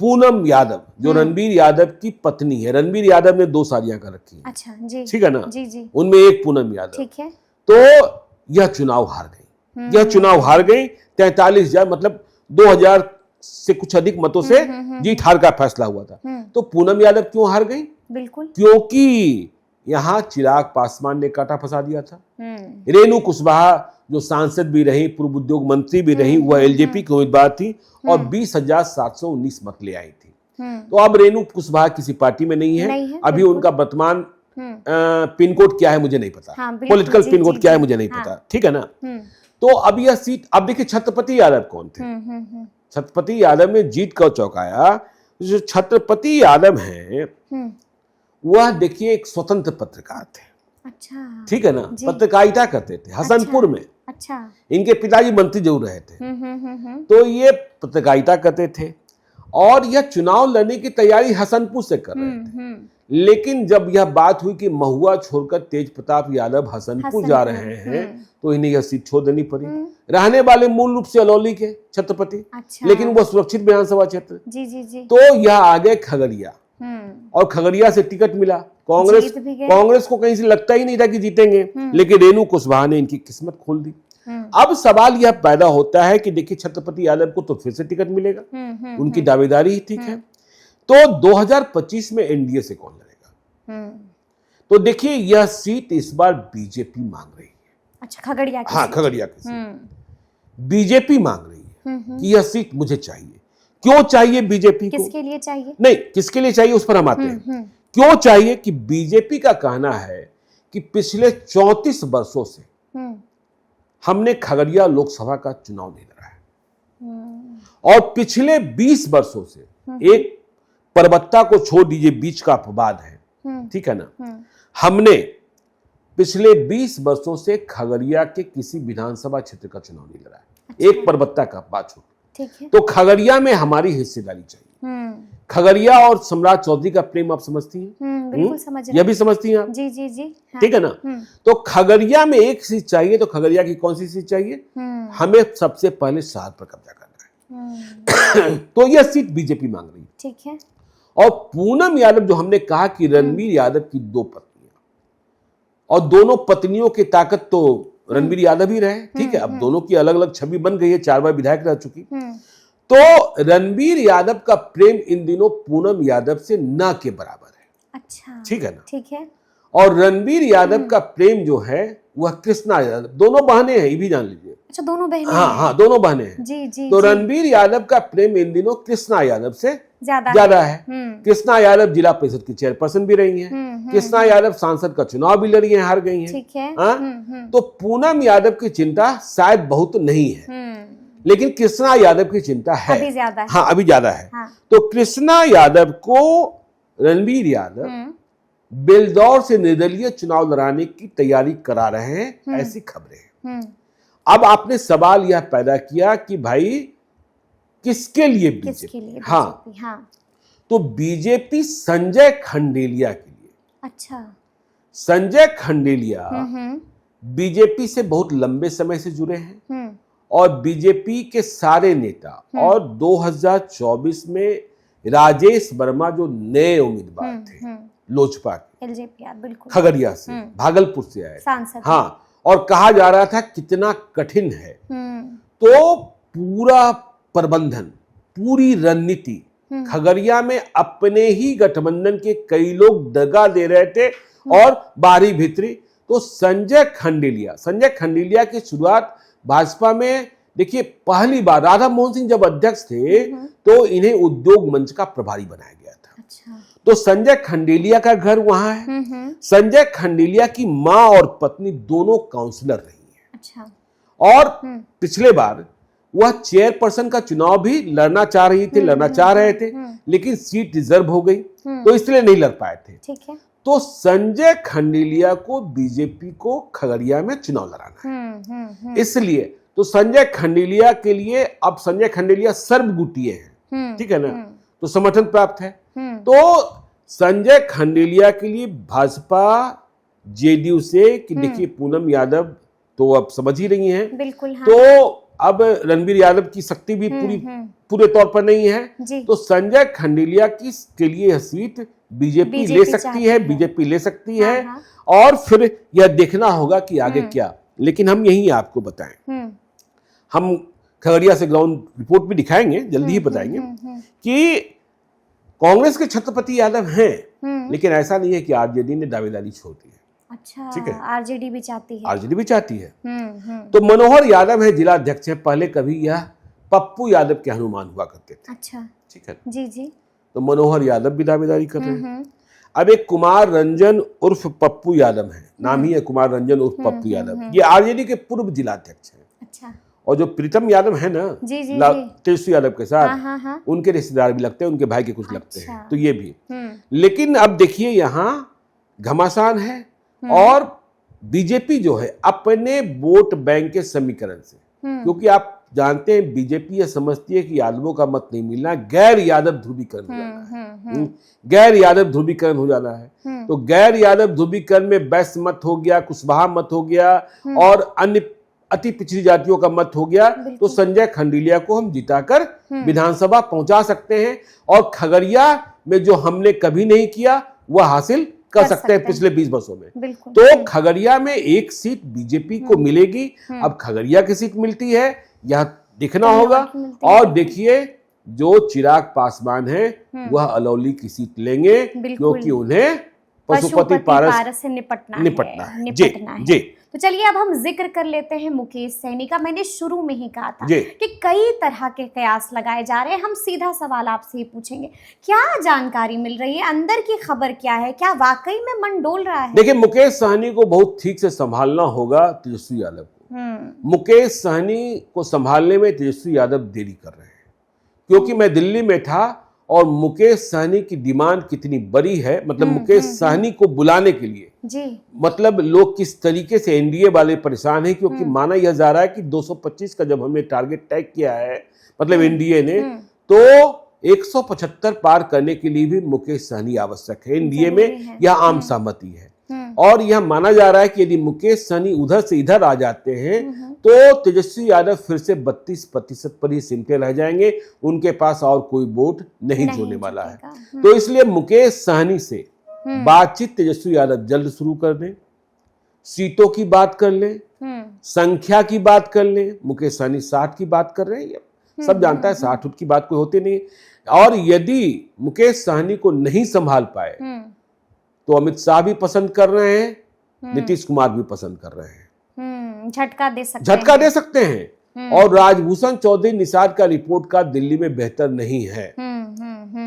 पूनम यादव, जो रणबीर यादव की पत्नी है। रणबीर यादव ने 2 शादियां कर रखी हैं। अच्छा जी, ठीक है ना? जी। उनमें एक पूनम यादव, ठीक है। तो यह चुनाव हार गई। 43,000, मतलब 2000 से कुछ अधिक मतों से जीत हार का फैसला हुआ था। तो पूनम यादव क्यों हार गई? बिल्कुल, क्योंकि यहां चिराग पासवान ने कांटा फंसा दिया था। रेणु कुशवाहा जो सांसद भी रही, पूर्व उद्योग मंत्री भी रही, वह एलजेपी की उम्मीदवार थी और 20,719 मत ले आई थी। तो अब रेणु कुशवाहा किसी पार्टी में नहीं है, अभी उनका वर्तमान पिन कोड क्या है मुझे नहीं पता, हाँ, पॉलिटिकल पिन कोड क्या है मुझे नहीं पता, ठीक है ना। तो अब यह सीट, अब देखिए छत्रपति यादव कौन थे। छत्रपति यादव ने जीत कर चौंकाया। जो छत्रपति यादव हैं वह देखिए एक स्वतंत्र पत्रकार थे। अच्छा, ठीक है ना, पत्रकारिता करते थे हसनपुर में। अच्छा, इनके पिताजी मंत्री जरूर रहे थे। तो ये पत्रकारिता करते थे और यह चुनाव लड़ने की तैयारी हसनपुर से कर रहे थे। लेकिन जब यह बात हुई कि महुआ छोड़कर तेज प्रताप यादव हसनपुर जा रहे हैं तो इन्हें यह सीट छोड़ देनी पड़ी। रहने वाले मूल रूप से अलौली के छत्रपति, लेकिन वह सुरक्षित विधानसभा क्षेत्र। तो यह आगे खगड़िया, और खगड़िया से टिकट मिला। कांग्रेस को कहीं से लगता ही नहीं था कि जीतेंगे, लेकिन रेणु कुशवाहा ने इनकी किस्मत खोल दी। अब सवाल यह पैदा होता है कि देखिए छत्रपति यादव को तो फिर से टिकट मिलेगा, उनकी दावेदारी ही ठीक है। तो 2025 में एनडीए से कौन लड़ेगा? तो देखिए यह सीट इस बार बीजेपी मांग रही है। अच्छा, खगड़िया की? हाँ, खगड़िया की सीट बीजेपी मांग रही है कि यह सीट मुझे चाहिए। क्यों चाहिए बीजेपी को? किसके लिए चाहिए? नहीं, किसके लिए चाहिए उस पर हम आते हैं। क्यों चाहिए कि बीजेपी का कहना है कि पिछले 34 वर्षों से हमने खगड़िया लोकसभा का चुनाव नहीं लड़ा है, और पिछले 20 वर्षों से, एक परबत्ता को छोड़ दीजिए, बीच का अपवाद है, ठीक है ना, हमने पिछले 20 वर्षों से खगड़िया के किसी विधानसभा क्षेत्र का चुनाव नहीं लड़ा है। अच्छा। एक परबत्ता का बात छोड़, तो खगड़िया में हमारी हिस्सेदारी चाहिए। खगड़िया और सम्राट चौधरी का प्रेम आप समझती हैं? बिल्कुल समझ रहे हैं। यह भी समझती हैं आप? जी जी जी, हाँ। ठीक है ना। तो खगड़िया में एक सीट चाहिए, तो खगड़िया की कौन सी सीट चाहिए? हमें सबसे पहले शहर पर कब्जा करना है। तो यह सीट बीजेपी मांग रही है, ठीक है। और पूनम यादव, जो हमने कहा कि रणवीर यादव की 2 पत्नियां, और दोनों पत्नियों की ताकत तो रणवीर यादव ही रहे, ठीक है। अब दोनों की अलग अलग छवि बन गई है, 4 बार विधायक रह चुकी। तो रणवीर यादव का प्रेम इन दिनों पूनम यादव से न के बराबर है। अच्छा, ठीक है ना, ठीक है। और रणवीर यादव का प्रेम जो है वह कृष्णा यादव, दोनों बहनें हैं, ये भी जान लीजिए। अच्छा, दोनों बहनें? हाँ, दोनों बहनें हैं। जी जी। तो रणवीर यादव का प्रेम इन दिनों कृष्णा यादव से ज्यादा है। कृष्णा यादव जिला परिषद की चेयरपर्सन भी रही हैं। कृष्णा यादव सांसद का चुनाव भी लड़ी हैं, हार गई हैं। ठीक है। तो पूनम यादव की चिंता शायद बहुत नहीं है, लेकिन कृष्णा यादव की चिंता है, अभी ज्यादा है। हाँ, अभी ज्यादा है। हाँ। तो कृष्णा यादव को रणवीर यादव बेलदौर से निर्दलीय चुनाव लड़ाने की तैयारी करा रहे हैं, ऐसी खबरें हैं। अब आपने सवाल यह पैदा किया कि भाई किसके लिए बीजेपी? हाँ, तो बीजेपी संजय खंडेलिया के लिए। अच्छा, संजय खंडेलिया बीजेपी से बहुत लंबे समय से जुड़े हैं, और बीजेपी के सारे नेता, और 2024 में राजेश वर्मा जो नए उम्मीदवार थे लोजपा के, एलजेपी, बिल्कुल खगड़िया से, भागलपुर से आए सांसद, हाँ, और कहा जा रहा था कितना कठिन है। तो पूरा प्रबंधन, पूरी रणनीति खगड़िया में अपने ही गठबंधन के कई लोग दगा दे रहे थे, और बाहरी भीतरी। तो संजय खंडेलिया की शुरुआत भाजपा में, देखिए पहली बार राधा मोहन सिंह जब अध्यक्ष थे तो इन्हें उद्योग मंच का प्रभारी बनाया गया था। अच्छा। तो संजय खंडेलिया का घर वहां है। संजय खंडेलिया की मां और पत्नी दोनों काउंसलर रही हैं। अच्छा। और पिछले बार वह चेयरपर्सन का चुनाव भी लड़ना चाह रहे थे, लेकिन सीट रिजर्व हो गई, तो इसलिए नहीं लड़ पाए थे। ठीक है। तो संजय खंडेलिया को बीजेपी को खगड़िया में चुनाव लड़ाना है, इसलिए तो संजय खंडेलिया के लिए, अब संजय खंडेलिया सर्वगुटीय हैं, ठीक है ना, तो समर्थन प्राप्त है। तो संजय खंडेलिया के लिए भाजपा जेडीयू से कि देखिए पूनम यादव तो अब समझ ही रही हैं, बिल्कुल, हाँ। तो अब रणवीर यादव की शक्ति भी पूरे तौर पर नहीं है, तो संजय खंडेलिया की के लिए यह सीट बीजेपी ले सकती है, बीजेपी ले सकती है। हाँ। और फिर यह देखना होगा कि आगे क्या। लेकिन हम यही आपको बताएं, हम खगड़िया से ग्राउंड रिपोर्ट भी दिखाएंगे, जल्दी ही बताएंगे कि कांग्रेस के छत्रपति यादव हैं, लेकिन ऐसा नहीं है कि आरजेडी ने दावेदारी छोड़ दी है। अच्छा, ठीक है, आरजेडी भी चाहती है। तो मनोहर यादव है जिला अध्यक्ष है, पहले कभी यह पप्पू यादव के हनुमान हुआ करते थे। अच्छा, ठीक है जी जी। तो मनोहर यादव भी दावेदारी कर रहे हैं। अब एक कुमार रंजन उर्फ पप्पू यादव है, नाम ही है कुमार रंजन उर्फ पप्पू यादव, ये आरजेडी के पूर्व जिलाध्यक्ष हैं। अच्छा। और जो प्रीतम यादव है ना, जी जी तेजस्वी यादव के साथ, हाँ। उनके रिश्तेदार भी लगते हैं, उनके भाई के कुछ लगते अच्छा। हैं, तो ये भी। लेकिन अब देखिए यहाँ घमासान है, और बीजेपी जो है अपने वोट बैंक के समीकरण से, क्योंकि आप जानते हैं बीजेपी यह समझती है कि यादवों का मत नहीं मिलना, गैर यादव ध्रुवीकरण हो जाना है, गैर यादव ध्रुवीकरण हो जाना है। तो गैर यादव ध्रुवीकरण में बैस मत हो गया, कुशवाहा मत हो गया, और अन्य अति पिछड़ी जातियों का मत हो गया, तो संजय खंडीलिया को हम जिताकर विधानसभा पहुंचा सकते हैं, और खगड़िया में जो हमने कभी नहीं किया वह हासिल कर सकते हैं पिछले 20 वर्षों में। तो खगड़िया में एक सीट बीजेपी को मिलेगी। अब खगड़िया की सीट मिलती है यह देखना होगा। और देखिए जो चिराग पासवान है वह अलौली की सीट लेंगे, क्योंकि उन्हें पशुपति पारस से निपटना है। जी। तो चलिए अब हम जिक्र कर लेते हैं मुकेश सहनी का। मैंने शुरू में ही कहा था कि कई तरह के कयास लगाए जा रहे हैं। हम सीधा सवाल आपसे ही पूछेंगे, क्या जानकारी मिल रही है, अंदर की खबर क्या है, क्या वाकई में मन डोल रहा है? देखिए मुकेश सहनी को बहुत ठीक से संभालना होगा तेजस्वी यादव को। मुकेश सहनी को संभालने में तेजस्वी यादव देरी कर रहे हैं, क्योंकि मैं दिल्ली में था और मुकेश सहनी की डिमांड कितनी बड़ी है, मतलब मुकेश सहनी को बुलाने के लिए जी, मतलब लोग किस तरीके से एनडीए वाले परेशान हैं, क्योंकि माना यह जा रहा है कि 225 का जब हमने टारगेट तय किया है, मतलब एनडीए ने, तो 175 पार करने के लिए भी मुकेश सहनी आवश्यक है। एनडीए में यह आम सहमति है, और यह माना जा रहा है कि यदि मुकेश सहनी उधर से इधर आ जाते हैं तो तेजस्वी यादव फिर से 32% पर ही सिमटे रह जाएंगे, उनके पास और कोई वोट नहीं जोड़ने वाला है। तो इसलिए मुकेश सहनी से बातचीत तेजस्वी यादव जल्द शुरू कर दें, सीटों की बात कर लें, संख्या की बात कर लें। मुकेश सहनी 60 की बात कर रहे हैं, सब जानता है 60 की बात कोई होती नहीं। और यदि मुकेश सहनी को नहीं संभाल पाए तो अमित शाह भी पसंद कर रहे हैं, नीतीश कुमार भी पसंद कर रहे हैं, झटका दे सकते हैं। और राजभूषण चौधरी निषाद का रिपोर्ट कार्ड दिल्ली में बेहतर नहीं है।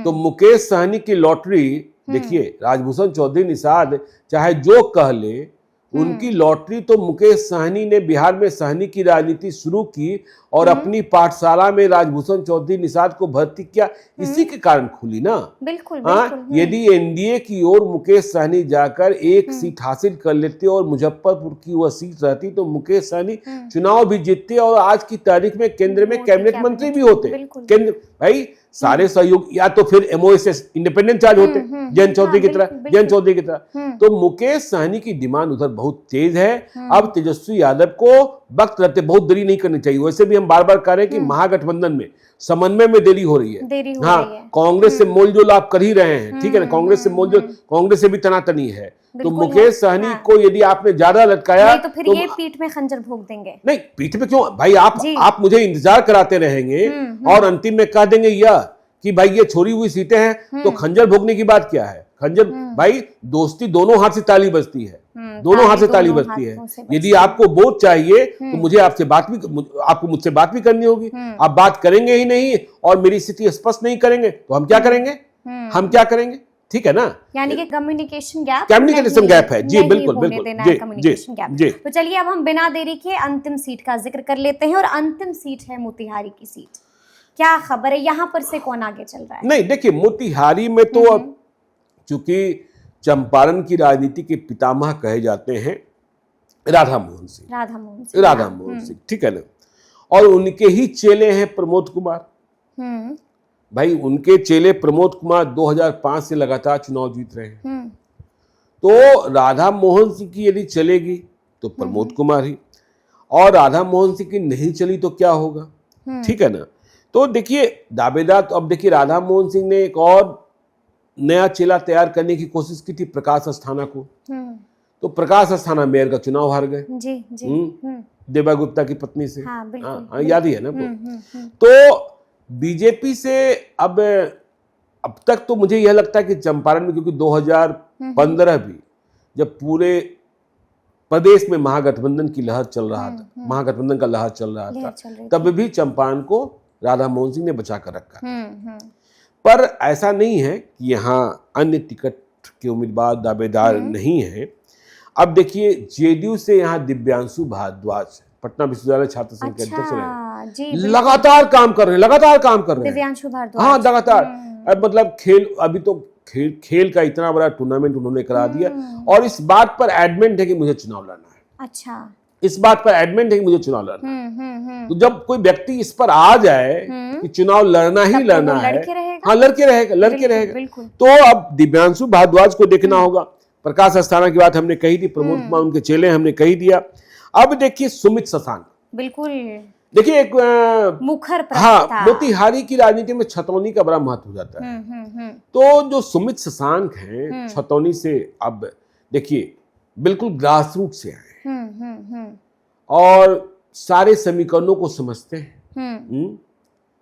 तो मुकेश सहनी की लॉटरी देखिए, राजभूषण चौधरी निषाद चाहे जो कह ले, उनकी लॉटरी तो मुकेश सहनी ने बिहार में सहनी की राजनीति शुरू की और अपनी पाठशाला में राजभूषण चौधरी निषाद को भर्ती किया, इसी के कारण खुली ना। बिल्कुल। यदि एनडीए की ओर मुकेश सहनी जाकर एक सीट हासिल कर लेते और मुजफ्फरपुर की वह सीट रहती तो मुकेश सहनी चुनाव भी जीतते और आज की तारीख में केंद्र में कैबिनेट मंत्री भी होते। केंद्र भाई सारे सहयोग, या तो फिर एमओएसएस इंडिपेंडेंट चार्ज होते जयंत चौधरी की तरह। तो मुकेश सहनी की डिमांड उधर बहुत तेज है। अब तेजस्वी यादव को वक्त रहते बहुत देरी नहीं करनी चाहिए। वैसे भी हम बार बार कह रहे हैं कि महागठबंधन में समन्वय में देरी हो रही है। हाँ, कांग्रेस से मोलजोल आप कर ही रहे हैं, ठीक है ना, कांग्रेस से मोलजोल, कांग्रेस से भी तनातनी है। तो मुकेश सहनी को यदि आपने ज्यादा लटकाया तो फिर ये पीठ में खंजर भोंक देंगे। नहीं, पीठ में क्यों भाई, आप मुझे इंतजार कराते रहेंगे और अंतिम में कह देंगे यह कि भाई ये छोड़ी हुई सीटें हैं, तो खंजर भोंकने की बात क्या है? खंजर भाई, दोस्ती दोनों हाथ से ताली बजती है, दोनों हाथ से ताली बजती है। यदि आपको वोट चाहिए तो मुझे आपको मुझसे बात भी करनी होगी। आप बात करेंगे ही नहीं और मेरी स्थिति स्पष्ट नहीं करेंगे तो हम क्या करेंगे? ठीक है ना, यानी कि कम्युनिकेशन गैप है। जी बिल्कुल। तो चलिए अब हम बिना देरी के अंतिम सीट का जिक्र कर लेते हैं, और अंतिम सीट है मोतिहारी की सीट। क्या खबर है, यहाँ पर से कौन आगे चल रहा है? नहीं देखिए, मोतिहारी में तो अब चूंकि चंपारण की राजनीति के पितामह कहे जाते हैं राधा मोहन सिंह, ठीक है ना, और उनके ही चेले हैं प्रमोद कुमार। भाई उनके चेले प्रमोद कुमार 2005 से लगातार चुनाव जीत रहे हैं। तो राधा मोहन सिंह की यदि चलेगी तो प्रमोद कुमार ही, और राधा मोहन सिंह की नहीं चली तो क्या होगा? ठीक है ना। तो देखिए दावेदार, तो अब देखिए राधा मोहन सिंह ने एक और नया चेला तैयार करने की कोशिश की थी, प्रकाश अस्थाना को। तो प्रकाश अस्थाना मेयर का चुनाव हार गए देवा गुप्ता की पत्नी से। याद ही है ना वो। तो बीजेपी से अब तक तो मुझे यह लगता है कि चंपारण में, क्योंकि 2015 भी जब पूरे प्रदेश में महागठबंधन की लहर चल रहा था, महागठबंधन का लहर चल रहा था, तब भी चंपारण को राधा मोहन सिंह ने बचा कर रखा। पर ऐसा नहीं है कि यहाँ अन्य टिकट के उम्मीदवार दावेदार नहीं हैं। अब देखिए, जेडीयू से यहाँ दिव्यांशु भारद्वाज पटना विश्वविद्यालय छात्र संघ के अध्यक्ष रहे, जी बिल्कुल। लगातार काम कर रहे हैं, लगातार काम कर रहे हैं। दिव्यांशु भारद्वाज, हाँ, लगातार। अब मतलब अभी तो खेल का इतना बड़ा टूर्नामेंट उन्होंने करा दिया, और इस बात पर एडमेंट है कि मुझे चुनाव लड़ना है। अच्छा, इस बात पर एडमेंट है कि मुझे चुनाव लड़ना है। तो जब कोई व्यक्ति इस पर आ जाए कि चुनाव लड़ना ही लड़ना है, हाँ, लड़के रहेगा। तो अब दिव्यांशु भारद्वाज को देखना होगा। प्रकाश अस्थाना की बात हमने कही थी, प्रमोद कुमार उनके चेले हमने कही दिया। अब देखिए सुमित शशांक, बिल्कुल देखिए एक मुखर, हाँ, मोतिहारी की राजनीति में छतौनी का बड़ा महत्व हो जाता है। तो जो सुमित शशांक हैं छतौनी से, अब देखिए बिल्कुल ग्रास रूट से आए और सारे समीकरणों को समझते हैं।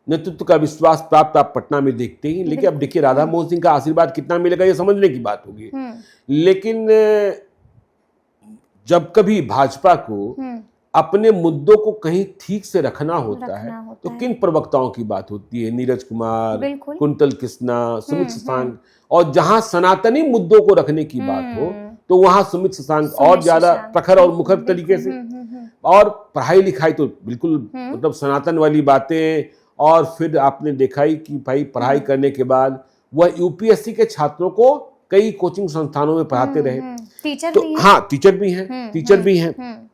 नेतृत्व का विश्वास प्राप्त आप पटना में देखते ही। लेकिन अब देखिए राधा मोहन सिंह का आशीर्वाद कितना मिलेगा ये समझने की बात होगी। लेकिन जब कभी भाजपा को अपने मुद्दों को कहीं ठीक से रखना होता है तो किन प्रवक्ताओं की बात होती है? नीरज कुमार, कुंतल कृष्णा, सुमित शशांक। और जहां सनातनी मुद्दों को रखने की बात हो तो वहां सुमित शशांक और ज्यादा प्रखर और मुखर तरीके से। और पढ़ाई लिखाई तो बिल्कुल मतलब सनातन वाली बातें। और फिर आपने देखा ही कि भाई पढ़ाई करने के बाद वह यूपीएससी के छात्रों को कई कोचिंग संस्थानों में पढ़ाते रहे। टीचर तो हाँ, टीचर भी हैं।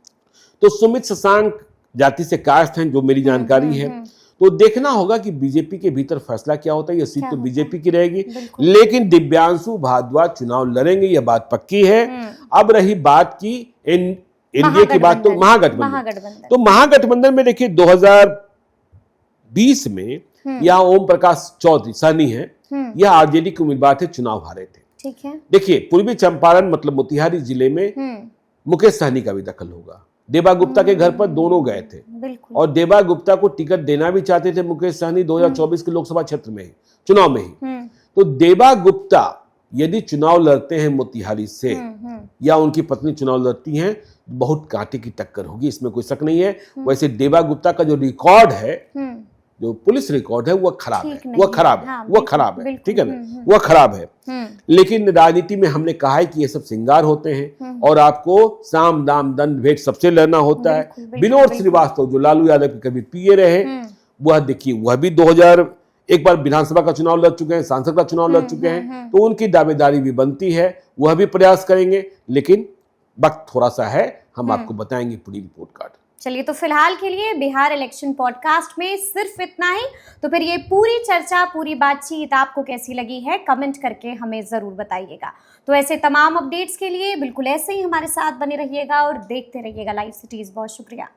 तो सुमित शशांक जाति से कास्ट हैं, जो मेरी जानकारी है। तो देखना होगा कि बीजेपी के भीतर फैसला क्या होता है। ये सीट तो बीजेपी की रहेगी, लेकिन दिव्यांशु भारद्वाज चुनाव लड़ेंगे, यह बात पक्की है। अब रही बात की एनडीए की बात, तो महागठबंधन। तो महागठबंधन में देखिए 2020 में यहाँ ओम प्रकाश चौधरी सहनी है, यह आरजेडी के उम्मीदवार थे, चुनाव हारे थे। ठीक है। देखिए पूर्वी चंपारण मतलब मोतिहारी जिले में मुकेश सहनी का भी दखल होगा। देबा गुप्ता के घर पर दोनों गए थे, और देबा गुप्ता को टिकट देना भी चाहते थे मुकेश सहनी 2024 के लोकसभा क्षेत्र में ही, चुनाव में ही। तो देबा गुप्ता यदि चुनाव लड़ते हैं मोतिहारी से, या उनकी पत्नी चुनाव लड़ती हैं, बहुत कांटे की टक्कर होगी, इसमें कोई शक नहीं है। वैसे देबा गुप्ता का जो रिकॉर्ड है, जो पुलिस रिकॉर्ड है, वह खराब है, वह खराब है, ठीक है ना, वह खराब है। लेकिन राजनीति में हमने कहा है कि ये सब श्रृंगार होते हैं, और आपको साम दाम दंड भेंट सबसे लड़ना होता है। विनोद श्रीवास्तव जो लालू यादव के कभी पीए रहे, वह देखिए वह भी 2001 बार विधानसभा का चुनाव लड़ चुके हैं, सांसद का चुनाव लड़ चुके हैं। तो उनकी दावेदारी भी बनती है, वह भी प्रयास करेंगे। लेकिन वक्त थोड़ा सा है, हम आपको बताएंगे पूरी रिपोर्ट कार्ड। चलिए, तो फिलहाल के लिए बिहार इलेक्शन पॉडकास्ट में सिर्फ इतना ही। तो फिर ये पूरी चर्चा, पूरी बातचीत आपको कैसी लगी है, कमेंट करके हमें जरूर बताइएगा। तो ऐसे तमाम अपडेट्स के लिए बिल्कुल ऐसे ही हमारे साथ बने रहिएगा और देखते रहिएगा लाइव सिटीज। बहुत शुक्रिया।